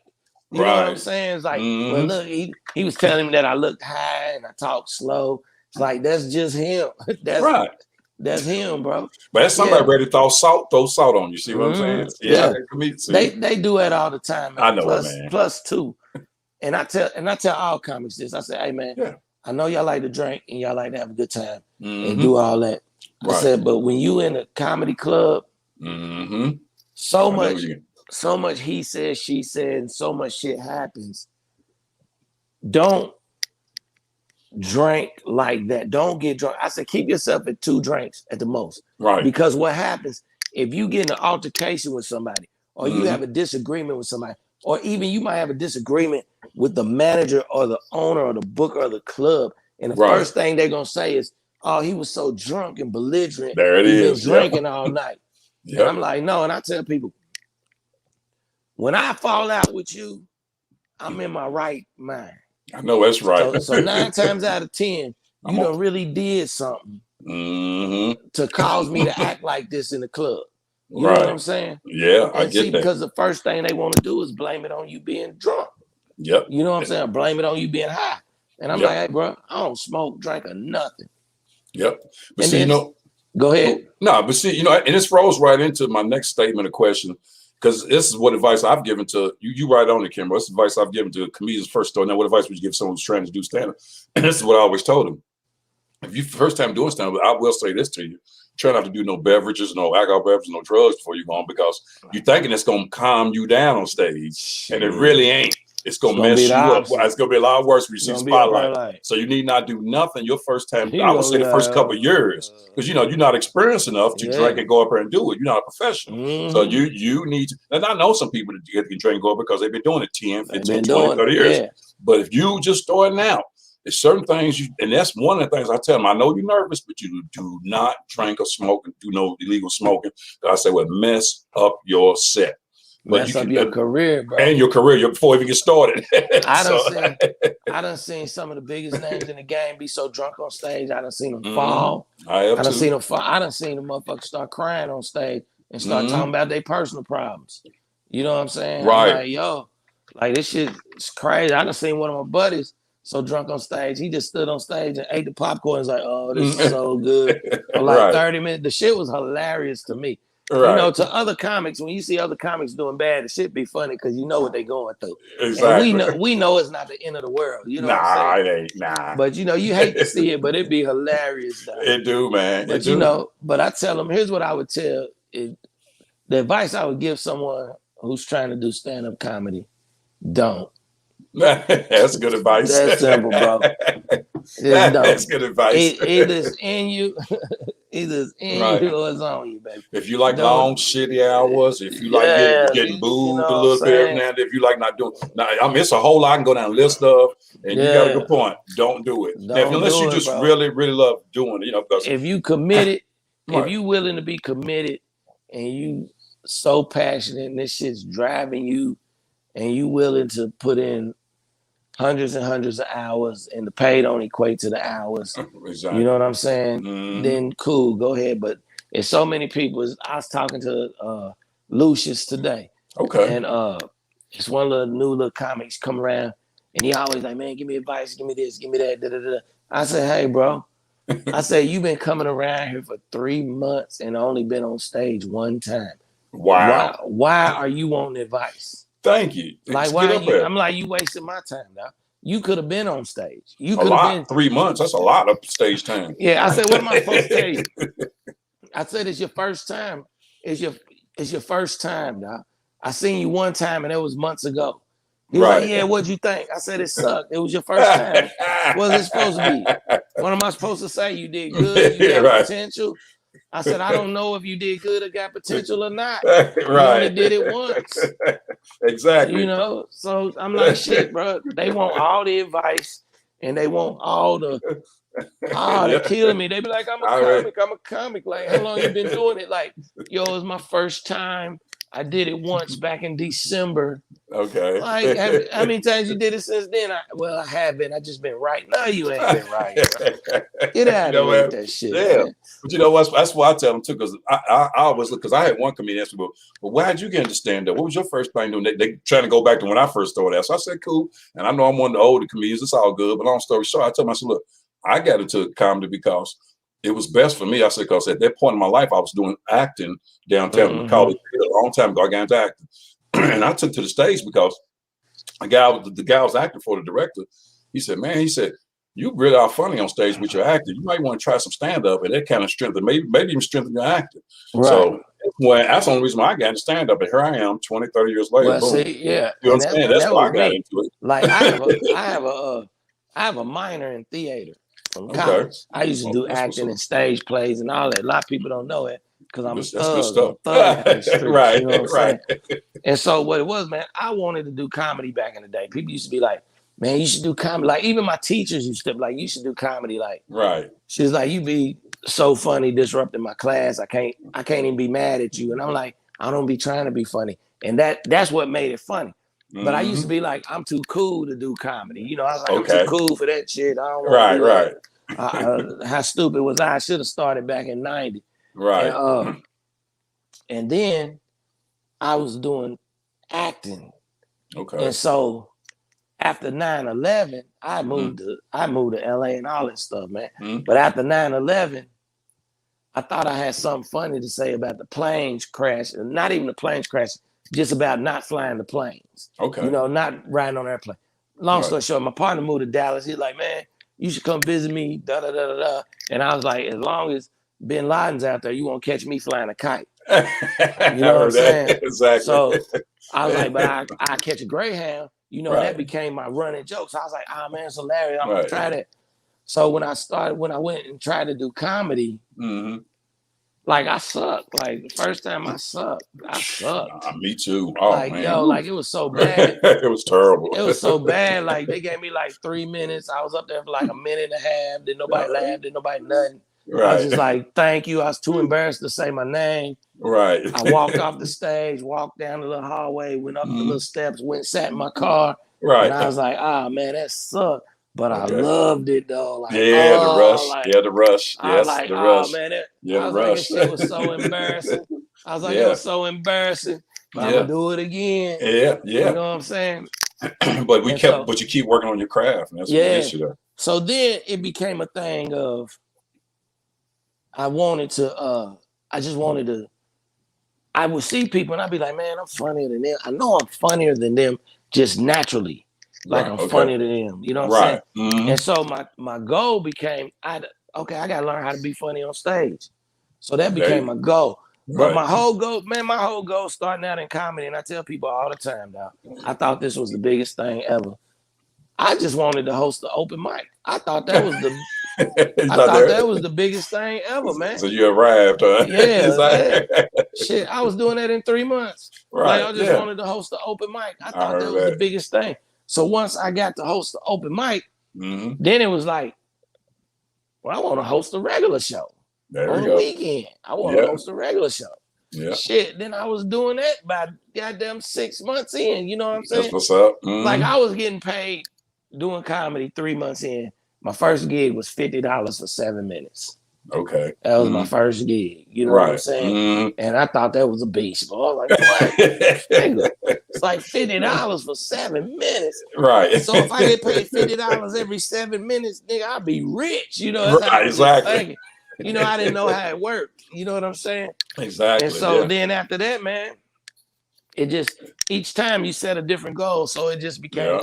You know what I'm saying? It's like, well, look, he was telling me that I looked high and I talked slow. It's like that's just him. That's him, bro.
But that's somebody ready to throw salt on you. See what I'm saying? Yeah.
They do that all the time, man.
I know it, man.
Plus two. And I tell all comics this. I say, hey man, I know y'all like to drink and y'all like to have a good time and do all that. I said, but when you in a comedy club, so much he said, she said, and so much shit happens. Don't drink like that. Don't get drunk. I said, keep yourself at 2 drinks at the most.
Right.
Because what happens if you get in an altercation with somebody, or you have a disagreement with somebody, or even you might have a disagreement with the manager or the owner or the booker of the club, and the first thing they're gonna say is, "Oh, he was so drunk and belligerent.
There it is.
Been drinking all night." And I'm like, no. And I tell people, when I fall out with you, I'm in my right mind.
I know that's right.
So 9 times out of 10, you done really did something to cause me to act like this in the club. You know what I'm saying?
Yeah, I get that.
Because the first thing they want to do is blame it on you being drunk.
Yep.
You know what I'm saying? Blame it on you being high. And I'm like, hey, bro, I don't smoke, drink, or nothing.
Yep. But see,
go ahead.
No, but see, and this rolls right into my next statement of question, because this is what advice I've given to you. You right on it, Kimber. This is advice I've given to comedians first start. Now, what advice would you give someone who's trying to do stand-up? And this is what I always told them. If you first time doing stand-up, I will say this to you. Try not to do no beverages, no alcohol beverages, no drugs before you go on, because you're thinking it's going to calm you down on stage. And it really ain't. It's gonna mess you up. It's gonna be a lot worse when you see the spotlight. So you need not do nothing your first time. I would say the first couple of years, because you're not experienced enough to drink and go up there and do it. You're not a professional. So you need to. And I know some people that can drink and go up because they've been doing it 10, 15, 20, 30 years. Yeah. But if you just starting out, there's certain things and that's one of the things I tell them. I know you're nervous, but you do not drink or smoke and do no illegal smoking. I say, well, mess up your set.
Mess up your career, bro.
And your career before you even get started.
I done seen some of the biggest names in the game be so drunk on stage. I done seen them fall. I done seen them fall. I done seen the motherfuckers start crying on stage and start talking about their personal problems. You know what I'm saying?
Right.
I'm like, yo, like this shit is crazy. I done seen one of my buddies so drunk on stage. He just stood on stage and ate the popcorn. He's like, oh, this is so good. For like 30 minutes. The shit was hilarious to me. Right. You know, to other comics, when you see other comics doing bad, it should be funny because you know what they're going through.
Exactly.
And we know it's not the end of the world. You know what I'm saying?
It ain't. Nah.
But you hate to see it, but it'd be hilarious though.
It do, man.
But but I tell them, here's what I would tell. The advice I would give someone who's trying to do stand-up comedy: don't.
That's good advice.
That's simple, bro.
That's good advice.
Either it's in you, you or it's on you, baby.
If you like long, shitty hours, if you like getting booed a little bit every now and then, if you like not doing, it's a whole lot I can go down a list of, and you got a good point. Don't do it. Unless you just really, really love doing it, because
if you committed, if you willing to be committed, and you so passionate, and this shit's driving you, and you willing to put in hundreds and hundreds of hours, and the pay don't equate to the hours.
Exactly.
You know what I'm saying? Then cool, go ahead. But It's so many people. I was talking to Lucius today.
Okay.
And it's one of the new little comics come around, and he always like, man, give me advice, give me this, give me that. Da, da, da. I said, hey, bro. I said, you've been coming around here for 3 months and only been on stage one time.
Wow.
Why are you wanting advice?
Thank you.
Like, why are you? I'm like, you wasting my time now. You could have been on stage. You could have been
3 months. That's a lot of stage time.
Yeah, I said, what am I supposed to tell you? I said, it's your first time. It's your first time, now. I seen you one time, and it was months ago. He was like, yeah, what'd you think? I said, it sucked. It was your first time. What's it supposed to be? What am I supposed to say? You did good. You got potential. I said, I don't know if you did good or got potential or not. You only did it once.
Exactly.
You know, so I'm like, shit, bro. They want all the advice, and they want all the, they're killing me. They be like, I'm a comic. Like, how long you been doing it? Like, yo, it's my first time. I did it once back in December.
Okay.
Like, how many times you did it since then? I haven't. I just been right. No, you ain't been right. Bro. Get out of here with that shit.
Yeah.
Man.
But you know what? That's why I tell them too, because I always look, because I had one comedian ask me, well, why did you get into stand-up? What was your first thing doing? They trying to go back to when I first started out. So I said, cool. And I know I'm one of the older comedians. It's all good. But long story short, I told myself, look, I got into comedy because it was best for me. I said, because at that point in my life, I was doing acting downtown in college a long time ago. I got into acting. And I took to the stage because the guy I was acting for, the director, he said, you really are funny on stage with your acting. You might want to try some stand-up, and that kind of strengthened, maybe even strengthen your acting. Right. So that's the only reason why I got into stand-up. And here I am 20, 30 years later.
Well, see, yeah.
You understand? That's why I got into it.
Like I have a minor in theater from college. Okay. I used to do acting and stage plays and all that. A lot of people don't know it because I'm a thug.
Right,
you know what
right.
I'm saying? And so what it was, man, I wanted to do comedy back in the day. People used to be like, man, you should do comedy. Like, even my teachers used to be like, you should do comedy. Like,
right.
She was like, you be so funny disrupting my class. I can't even be mad at you. And I'm like, I don't be trying to be funny. And that's what made it funny. But I used to be like, I'm too cool to do comedy. You know, I was like, I'm too cool for that shit. I don't want to do that. How stupid was I? I should have started back in 90.
Right.
And then I was doing acting.
Okay.
And so after 9/11, I moved to LA and all that stuff, man. But after 9/11, I thought I had something funny to say about the planes crash, and not even the planes crash, just about not flying the planes. Okay. You know, not riding on airplane. Long story short, my partner moved to Dallas. He's like, man, you should come visit me, da da da da da. And I was like, as long as Bin Laden's out there, you won't catch me flying a kite. You know what I'm saying?
Exactly.
So I was like, but I catch a Greyhound. You know, that became my running joke. So I was like, oh man, it's hilarious. I'm gonna try that. So when I went and tried to do comedy, like I sucked. Like the first time I sucked.
Me too. Oh
like,
man.
Yo, like it was so bad.
It was terrible.
It was so bad. Like they gave me like 3 minutes. I was up there for like a minute and a half. Didn't nobody laugh, didn't nobody nothing. I was just like, thank you. I was too embarrassed to say my name.
Right.
I walked off the stage, walked down the little hallway, went up the little steps, went sat in my car. Right. And I was like, man, that sucked. But I loved it though. Like,
the rush. Like, the rush.
I was like,
the rush.
Man,
the
rush.
Like,
that shit was so embarrassing. I was like, it was so embarrassing. But I'm gonna do it again.
Yeah.
You know what I'm saying?
But you keep working on your craft. And that's what the issue there.
So then it became a thing of I would see people and I'd be like, man, I'm funnier than them. I know I'm funnier than them just naturally. Like I'm funnier than them. You know what I'm saying? And so my goal became, I gotta learn how to be funny on stage. So that became my goal. But my whole goal starting out in comedy, and I tell people all the time now, I thought this was the biggest thing ever. I just wanted to host the open mic. I thought that was that was the biggest thing ever, man.
So you arrived, huh?
Yeah. Shit, I was doing that in 3 months. Right. Like I just wanted to host the open mic. I thought that was the biggest thing. So once I got to host the open mic, then it was like, well, I want to host a regular show on the weekend. I want to host a regular show. Yeah. Shit. Then I was doing that by goddamn 6 months in. You know what I'm saying?
That's what's up.
Like I was getting paid doing comedy 3 months in. My first gig was $50 for 7 minutes.
Okay.
That was my first gig. You know what I'm saying?
Mm.
And I thought that was a beast. But I was like, what? Nigga, it's like $50 for 7 minutes.
Right.
So if I get paid $50 every 7 minutes, nigga, I'd be rich. You know, that's how
Right,
I was
exactly.
just thinking. You know, I didn't know how it worked. You know what I'm saying?
Exactly.
And so then after that, man, it just, each time you set a different goal. So it just became,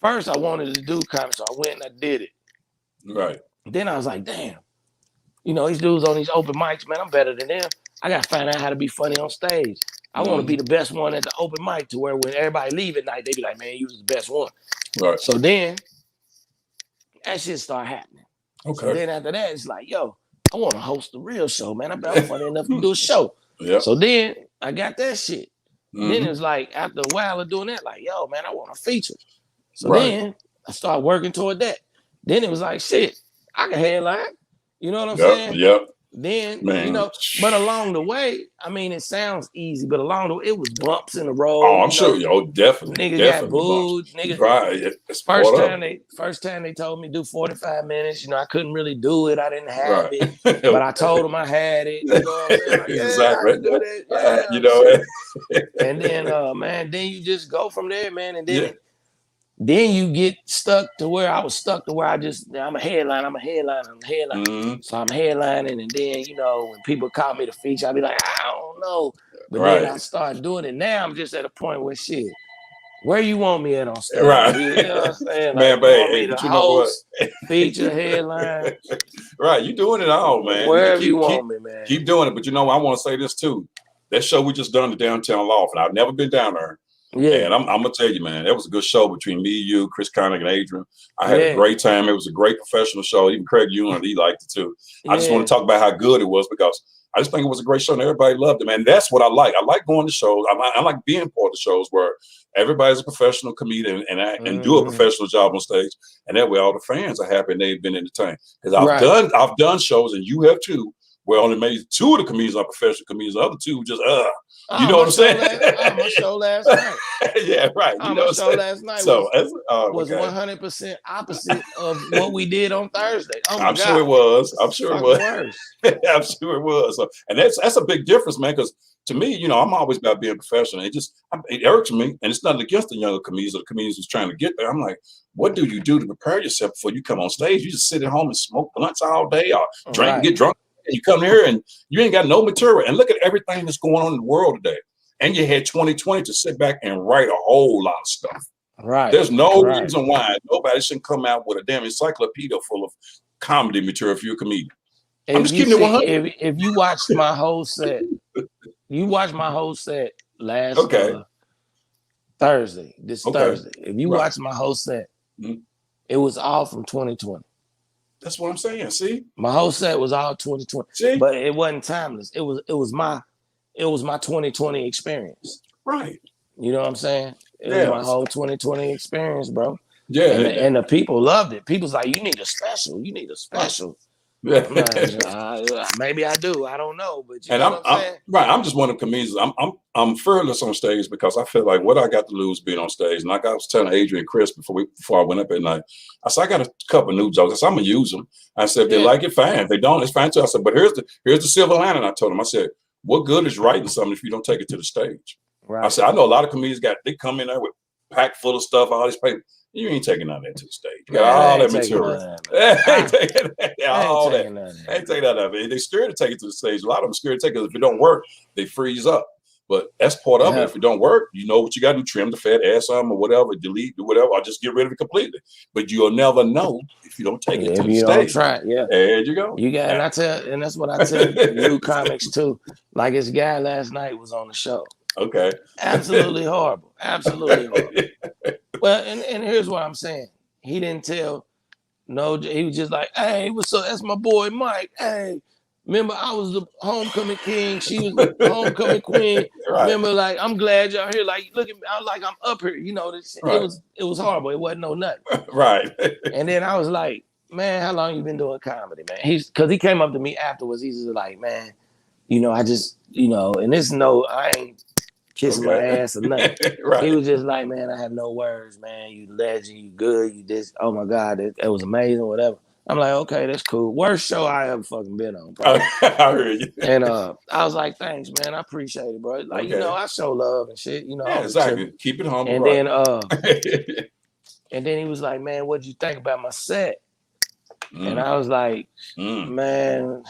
first I wanted to do comedy. So I went and I did it.
Right.
Then I was like, damn, you know, these dudes on these open mics, man, I'm better than them. I got to find out how to be funny on stage. I want to be the best one at the open mic to where when everybody leave at night, they be like, man, you was the best one.
Right.
So then that shit start happening.
Okay.
So then after that, it's like, yo, I want to host the real show, man. I'm funny enough to do a show.
Yeah.
So then I got that shit. Then it was like, after a while of doing that, like, yo, man, I want a feature. So then I started working toward that. Then it was like, shit, I can headline. You know what I'm saying?
Yep.
Then,
man.
You know, but along the way, I mean, it sounds easy, but along the way, it was bumps in the road.
Oh, I'm sure. Oh, definitely.
Niggas
definitely
got booed. Niggas,
right.
First time they told me do 45 minutes. You know, I couldn't really do it. I didn't have it, but I told them I had it. You know what I'm saying? Like,
exactly.
I can do that.
You know.
And then, man, then you just go from there, man, and then. Then you get stuck to where I was stuck to where I'm a headline. So I'm headlining, and then, you know, when people call me to feature, I'll be like, I don't know. But then I start doing it. Now I'm just at a point where shit, where you want me at on stage?
Right.
You know what I'm saying? Like,
man,
but
you
host,
know what?
feature, headline.
Right, you doing it all, man.
Wherever you want me, man.
Keep doing it. But you know, I want to say this too. That show we just done, the Downtown Loft, and I've never been down there. Yeah, and I'm gonna tell you, man, that was a good show between me, you, Chris Connick, and Adrian. I had a great time. It was a great professional show. Even Craig Ewan, he liked it too. I just want to talk about how good it was because I just think it was a great show and everybody loved it, man. That's what I like. I like going to shows. I like being part of shows where everybody's a professional comedian and do a professional job on stage, and that way all the fans are happy and they've been entertained. Because I've done shows, and you have too, where only maybe 2 of the comedians are professional comedians, the other 2 just you know what I'm saying?
My show last night.
Yeah, right.
My show last night was 100% opposite of what we did on Thursday. Oh my God.
Sure it was. I'm sure it was.
Worse.
I'm sure it was. So, and that's a big difference, man. Because to me, you know, I'm always about being professional. It irks me, and it's nothing against the younger comedians or the comedians who's trying to get there. I'm like, what do you do to prepare yourself before you come on stage? You just sit at home and smoke blunts all day, or drink and get drunk. And you come here and you ain't got no material. And look at everything that's going on in the world today. And you had 2020 to sit back and write a whole lot of stuff.
Right.
There's no reason why nobody shouldn't come out with a damn encyclopedia full of comedy material if you're a comedian. I'm just keeping it 100.
If you watched my whole set, last Thursday. Thursday. If you watched my whole set, it was all from 2020.
That's what I'm saying. See,
my whole set was all 2020, but it wasn't timeless. It was my 2020 experience.
Right.
You know what I'm saying? It was my whole 2020 experience, bro.
Yeah.
And the people loved it. People's like, you need a special. Yeah. Maybe I do. I don't know, but you know what I'm saying?
I'm just one of the comedians. I'm fearless on stage because I feel like what I got to lose being on stage. And like I was telling Adrian and Chris before I went up at night, I said I got a couple of new jokes. I said I'm gonna use them. I said if they like it, fine. If they don't, it's fine too. I said, but here's the silver lining. I told them. I said, what good is writing something if you don't take it to the stage? Right. I said I know a lot of comedians they come in there with packed full of stuff, all this paper. You ain't taking none of that to the stage. You got all that material. Ain't taking none of it. They're scared to take it to the stage. A lot of them scared to take it. If it don't work, they freeze up. But that's part of it. If it don't work, you know what you got to do: trim the fat, add some or whatever, delete, do whatever, or just get rid of it completely. But you'll never know if you don't take it to the stage.
Don't try it,
there you go.
You got, and that's what I tell new comics too. Like this guy last night was on the show.
Okay.
Absolutely horrible. Absolutely horrible. Well, and here's what I'm saying. He didn't tell. No, he was just like, hey, that's my boy Mike. Hey, remember I was the homecoming king. She was the homecoming queen. Right. Remember, like, I'm glad y'all here. Like, look at me. I was like, I'm up here. You know, it was horrible. It wasn't no nothing.
Right.
And then I was like, man, how long you been doing comedy, man? Because he came up to me afterwards. He's just like, man, you know, I just, you know, and I ain't kissing my ass or nothing. Right. He was just like, man, I have no words, man. You legend, you good, you this. Oh my God, it was amazing, whatever. I'm like, okay, that's cool. Worst show I ever fucking been on, bro.
I heard you.
And I was like, thanks, man. I appreciate it, bro. Like, you know, I show love and shit. You know,
yeah, exactly. Keep it humble.
And
right.
and then he was like, man, what'd you think about my set? And I was like, man,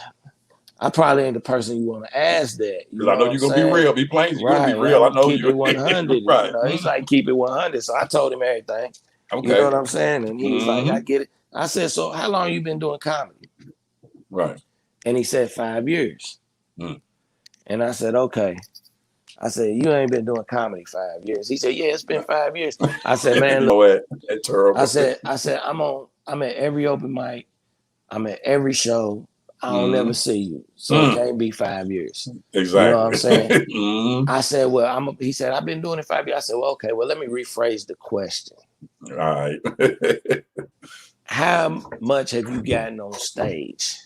I probably ain't the person you want to ask that.
Because I know you're going to be real. Be plain. You're going to be real. I know
keep
you.
It 100.
right.
You know, he's like, keep it 100. So I told him everything.
Okay.
You know what I'm saying? And he was like, I get it. I said, so how long you been doing comedy?
Right.
And he said 5 years. And I said, okay. I said, you ain't been doing comedy 5 years. He said, yeah, it's been 5 years. I said, man, look,
that's terrible.
I said, I'm at every open mic. I'm at every show. I don't never see you. So it can't be 5 years.
Exactly.
You know what I'm saying? I said, well, he said, I've been doing it 5 years. I said, well, okay, well, let me rephrase the question.
All right.
How much have you gotten on stage?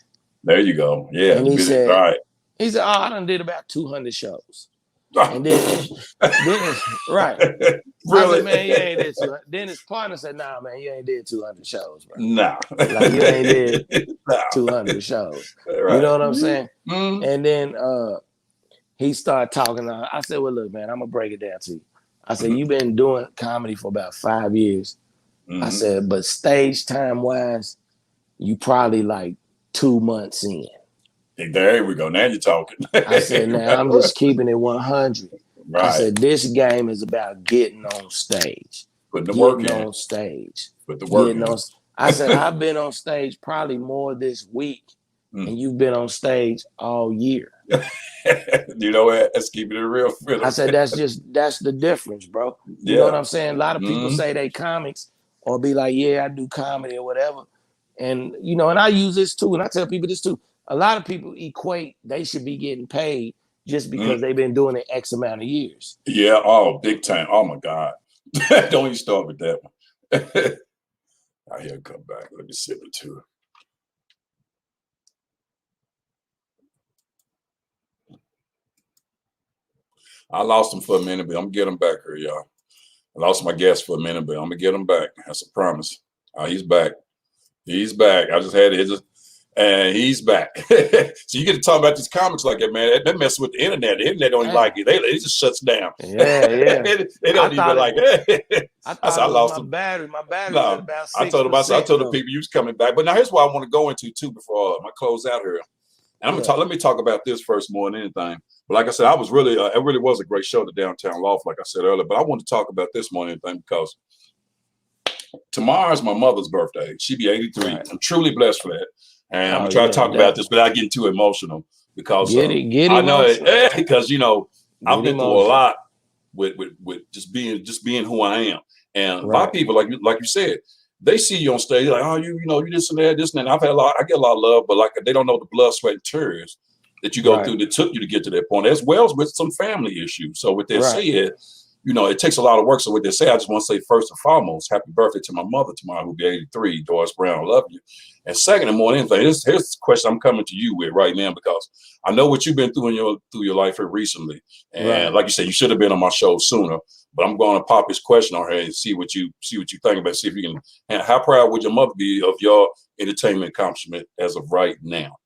There you go. Yeah.
And he said,
all right.
Oh, I done did about 200 shows. And then right.
Really?
I said, man, you ain't did 200. Then his partner said, nah, man, you ain't did 200 shows, bro.
Nah.
Like, you ain't did 200 shows. Right. You know what I'm saying? And then he started talking. I said, well, look, man, I'm going to break it down to you. I said, you've been doing comedy for about 5 years. I said, but stage time-wise, you probably like 2 months in.
There we go. Now you're talking.
I said, now I'm just keeping it 100. Right. I said, this game is about getting on stage.
Put the work in.
Getting on stage.
Put the work in.
I said, I've been on stage probably more this week, and you've been on stage all year.
You know what? Let's keep it real.
I said, that's the difference, bro. You know what I'm saying? A lot of people say they comics or be like, yeah, I do comedy or whatever. And, you know, and I use this too, and I tell people this too. A lot of people equate they should be getting paid just because they've been doing it X amount of years.
Yeah, oh, big time. Oh my God. Don't even start with that one. I hear come back. Let me sip it to her. I lost him for a minute, but I'm gonna get him back here, y'all. I lost my guest for a minute, but I'm gonna get him back. That's a promise. He's back. He's back. I just had it. And he's back. So you get to talk about these comics like that, man. That messes with the internet. The internet don't even like it. It just shuts down.
Yeah.
they don't even like it. I lost him.
My battery was about 6%.
I told the people you was coming back. But now here's what I want to go into too before I close out here. And let me talk about this first more than anything. But like I said, it really was a great show, the Downtown Loft, like I said earlier. But I want to talk about this more than anything because tomorrow's my mother's birthday. She'll be 83. Right. I'm truly blessed for that. And I'm gonna try to talk about this without getting too emotional because I know it, because you know I've been through a lot with just being who I am, and a lot of people like you said, they see you on stage like, oh, you this and that, this and that. I get a lot of love, but like they don't know the blood, sweat, and tears that you go through that took you to get to that point, as well as with some family issues. So with that said, you know, it takes a lot of work. So with that said, I just want to say first and foremost, happy birthday to my mother tomorrow, who'll be 83, Doris Brown. I love you. And second, and more than anything, here's the question I'm coming to you with right now, because I know what you've been through through your life here recently. And like you said, you should have been on my show sooner. But I'm going to pop this question on her and see what you think about. See if you can. And how proud would your mother be of your entertainment accomplishment as of right now?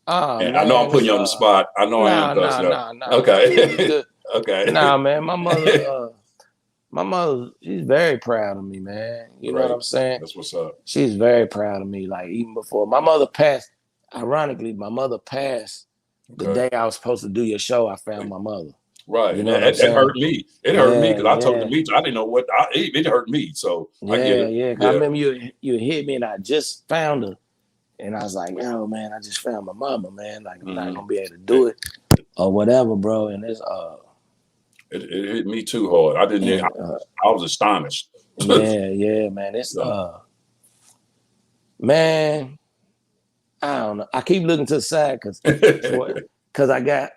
And man, I know I'm putting you on the spot. I know I am.
No.
Okay. Okay.
Nah, man, my mother, she's very proud of me, man. You know what I'm saying?
That's what's up.
She's very proud of me. Like even before my mother passed, ironically, my mother passed the day I was supposed to do your show. I found my mother.
Right. You know that hurt me. It hurt me because I told the meet. I didn't know what it hurt me. So I get it.
Yeah. I remember you hit me and I just found her. And I was like, yo, man, I just found my mama, man. Like I'm not gonna be able to do it or whatever, bro. And it's
it hit me too hard. I didn't. I was astonished.
yeah, man. It's man. I don't know. I keep looking to the side because I got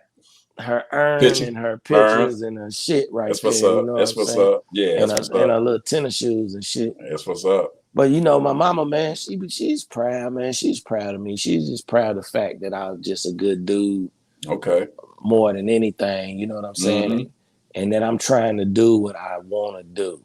her urn and her pictures and her shit right
That's
there.
What's up.
You know
that's what's up. Yeah,
and her little tennis shoes and shit.
That's what's up.
But you know, my mama, man, she's proud, man. She's proud of me. She's just proud of the fact that I was just a good dude.
Okay.
More than anything, you know what I'm saying? And that I'm trying to do what I want to do.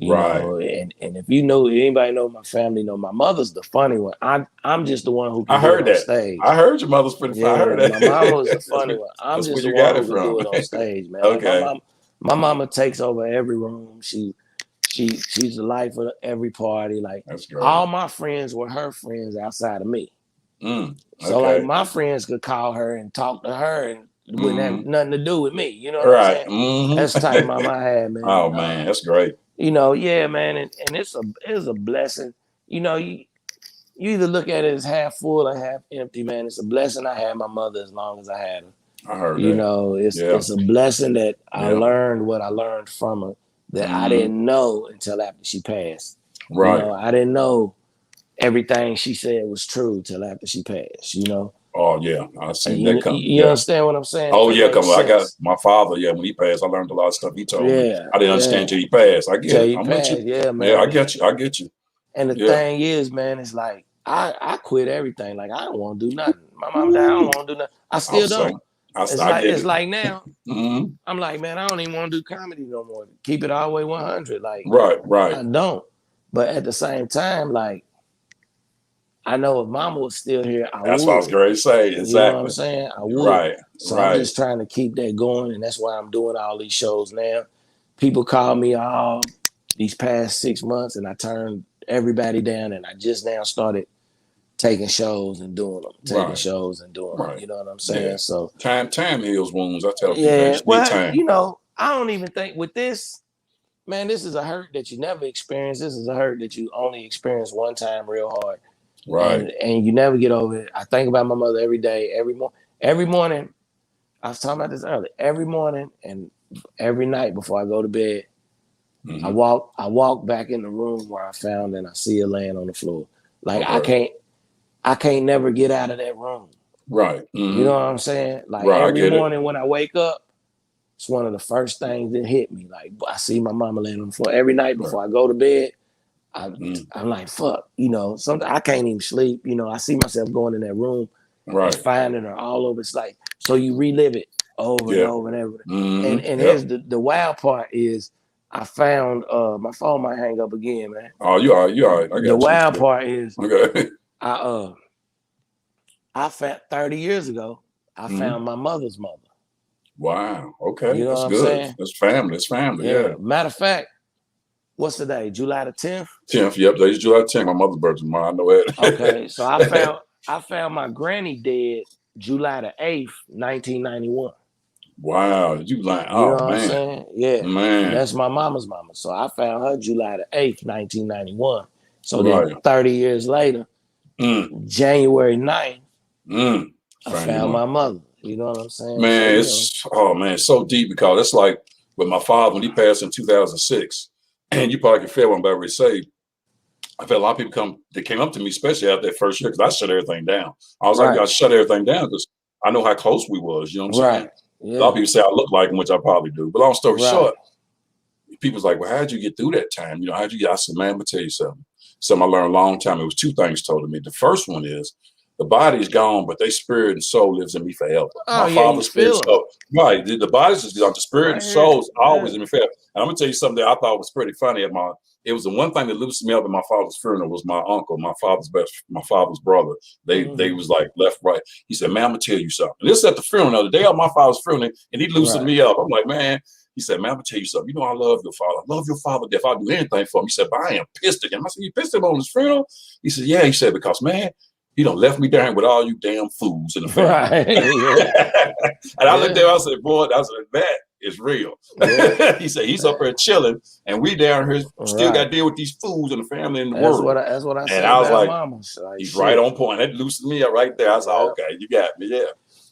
You know, and if you know anybody know my family, know my mother's the funny one. I'm just the one who can
I
do it
heard
on
that.
stage.
I heard your mother's pretty funny. I heard that.
My mama was the funny one. I'm
that's
just
where
the
you
one
got
who
it
can do
from.
it on stage, man.
Okay.
Like my mama takes over every room. She's the life of every party. Like
That's great.
all my friends were her friends outside of me.
Okay.
So like my friends could call her and talk to her and wouldn't have nothing to do with me. You know what I'm saying? That's the type of mama I had, man.
Oh man, that's great.
You know, yeah, man, and it's a blessing. You know, you either look at it as half full or half empty, man. It's a blessing I had my mother as long as I had her.
I heard
You
that.
know, it's a blessing that I learned what I learned from her that I didn't know until after she passed.
Right.
You know, I didn't know everything she said was true till after she passed, you know.
Oh yeah, I seen that come.
You understand what I'm saying?
Oh yeah, come on. I got my father. Yeah, when he passed, I learned a lot of stuff he told me. I didn't understand till he passed. I get it. I'm with you.
Yeah, man.
Yeah, I get you. And
the thing is, man, it's like I quit everything. Like I don't want to do nothing. My mom died. I don't want to do nothing. I still don't. It's like now. I'm like, man, I don't even want to do comedy no more. Keep it all the way 100. Like
right.
I don't. But at the same time, like I know if mama was still here, I would.
That's what I was going to say. Exactly.
You know what I'm saying? I would.
Right.
So I'm just trying to keep that going, and that's why I'm doing all these shows now. People call me all these past 6 months, and I turned everybody down, and I just now started taking shows and doing them. Shows and doing them. You know what I'm saying? Yeah. So
time heals wounds. I tell people.
Yeah. Well, you know, I don't even think with this, man, this is a hurt that you never experienced. This is a hurt that you only experience one time real hard.
Right.
And you never get over it. I think about my mother every day, every morning. I was talking about this earlier. Every morning and every night before I go to bed, I walk back in the room where I found and I see her laying on the floor. Like I can't never get out of that room.
Right.
You know what I'm saying? Like every morning when I wake up, it's one of the first things that hit me. Like I see my mama laying on the floor. Every night before I go to bed, I'm like, fuck, you know, sometimes I can't even sleep. You know, I see myself going in that room and finding her all over. It's like, so you relive it over and over and over. And here's the wild part is I found, my phone might hang up again, man.
Oh, you all right. I got
the wild part is
I
found 30 years ago, I found my mother's mother.
Wow. Okay.
You know
That's
what
good.
I'm saying?
That's family. It's family. Yeah.
Matter of fact, what's the day? July the 10th?
10th. Yep. Today's July 10th. My mother's birthday tomorrow. I know it.
Okay. So I found my granny dead July the 8th, 1991.
Wow. You lying.
You know what I'm saying? Yeah.
Man.
That's my mama's mama. So I found her July the 8th, 1991. So then 30 years later, January 9th, I found my mother. You know what I'm saying?
Man,
so,
it's so deep because it's like with my father when he passed in 2006, and you probably can feel what I'm about to say. I felt a lot of people came up to me, especially after that first year, because I shut everything down. I was like, I shut everything down because I know how close we was. You know what I'm saying? Yeah. A lot of people say I look like him, which I probably do. But long story short, people's like, well, how'd you get through that time? You know, how'd you get? I said, man, I'm gonna tell you something. Something I learned a long time. It was two things told me. The first one is the body's gone, but their spirit and soul lives in me forever. My father's spirit, soul. Right. The body's just gone. The spirit and soul is always in me forever. And I'm gonna tell you something that I thought was pretty funny. It was the one thing that loosened me up at my father's funeral was my uncle, my father's brother. They was like left, right. He said, man, I'm gonna tell you something. And this is at the funeral, the day of my father's funeral, and he loosened me up. I'm like, man. He said, man, I'm gonna tell you something. You know, I love your father. I love your father. If I do anything for him, he said, but I am pissed at him. I said, you pissed at him on his funeral? He said, yeah. He said, because man, he done left me down with all you damn fools in the family. Right. And I looked there, I said, boy, that is real. Yeah. He said, he's up here chilling, and we down here still got to deal with these fools in the family in the world.
That's what I said.
And I was like,
mama.
He's right on point. That loosened me up right there. I was like, okay, you got me, yeah.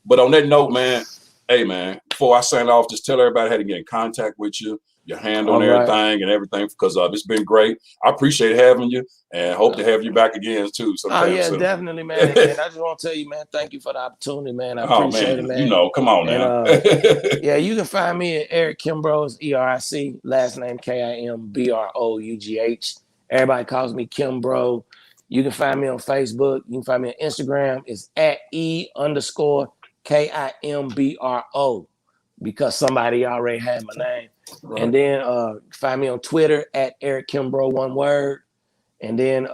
But on that note, man, hey, man, before I sign off, just tell everybody how to get in contact with you, your hand on everything and everything, because it's been great. I appreciate having you and hope to have you back again, too, sometime soon.
Definitely, man. And I just want to tell you, man, thank you for the opportunity, man. I appreciate it, man.
You know, come on now.
You can find me at Eric Kimbrough, ERIC, last name KIMBROUGH. Everybody calls me Kimbrough. You can find me on Facebook. You can find me on Instagram. It's at @E_KIMBRO because somebody already had my name.
Right.
And then find me on Twitter at Eric Kimbrough, one word. And then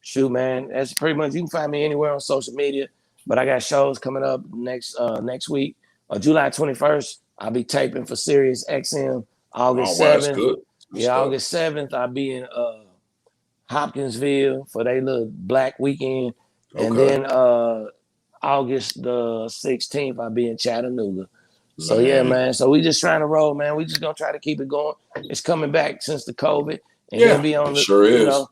shoot, man, that's pretty much, you can find me anywhere on social media. But I got shows coming up next week. July 21st, I'll be taping for Sirius XM. August 7th.
That's good.
August 7th, I'll be in Hopkinsville for their little Black weekend.
Okay.
And then August the 16th, I'll be in Chattanooga. So yeah, man. So we just trying to roll, man. We just gonna try to keep it going. It's coming back since the COVID, and then be on the
sure is.
You know,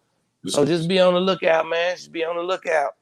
so just be on the lookout, man. Just be on the lookout,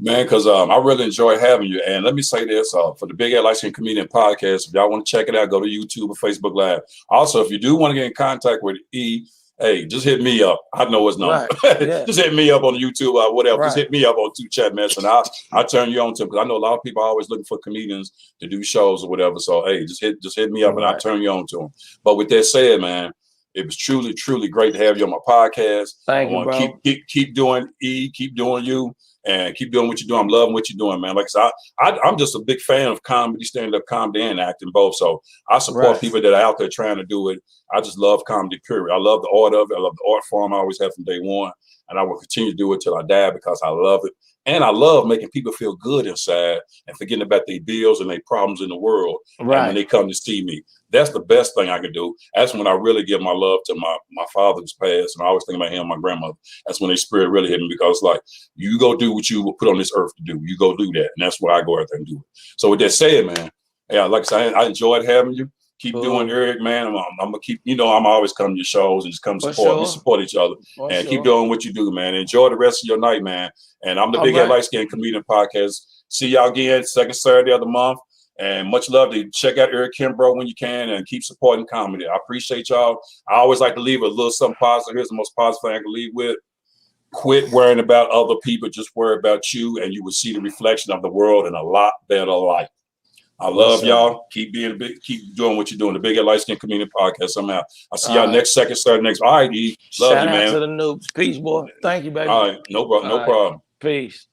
man. Because I really enjoy having you. And let me say this: for the Big Ed Light Skin Comedian Podcast, if y'all want to check it out, go to YouTube or Facebook Live. Also, if you do want to get in contact with E, hey, just hit me up. I know his number. Right. Yeah. Just hit me up on YouTube or whatever. Right. Just hit me up on Chat Mess, and I'll turn you on to him, because I know a lot of people are always looking for comedians to do shows or whatever. So hey, just hit me up, and I'll turn you on to him. But with that said, man, it was truly, truly great to have you on my podcast.
Thank you, bro.
Keep doing keep doing you, and keep doing what you're doing. I'm loving what you're doing, man. Like I said, I'm just a big fan of comedy, stand-up comedy, and acting both. So I support people that are out there trying to do it. I just love comedy, period. I love the art of it. I love the art form. I always have from day one. And I will continue to do it till I die, because I love it. And I love making people feel good inside and forgetting about their bills and their problems in the world. Right. And when they come to see me, that's the best thing I can do. That's when I really give my love to my father who's passed. And I always think about him and my grandmother. That's when their spirit really hit me, because like, you go do what you were put on this earth to do. You go do that. And that's where I go out there and do it. So with that said, man, yeah, like I said, I enjoyed having you. Keep doing Eric, man. I'm gonna keep, I'm always coming to your shows and just come support. We support each other. And keep doing what you do, man. Enjoy the rest of your night, man. And I'm the Big Ed Light Skin Comedian Podcast. See y'all again, second Saturday of the month. And much love to check out Eric Kimbrough when you can, and keep supporting comedy. I appreciate y'all. I always like to leave a little something positive. Here's the most positive thing I can leave with. Quit worrying about other people. Just worry about you, and you will see the reflection of the world in a lot better light. I love y'all. Keep doing what you're doing. The Big Ed Light Skin Comedian Podcast. Somehow. I'll see y'all next second Saturday next. All right, E. Love you, man.
Shout out to the noobs. Peace, boy. Thank you, baby.
All right. No problem.
Peace.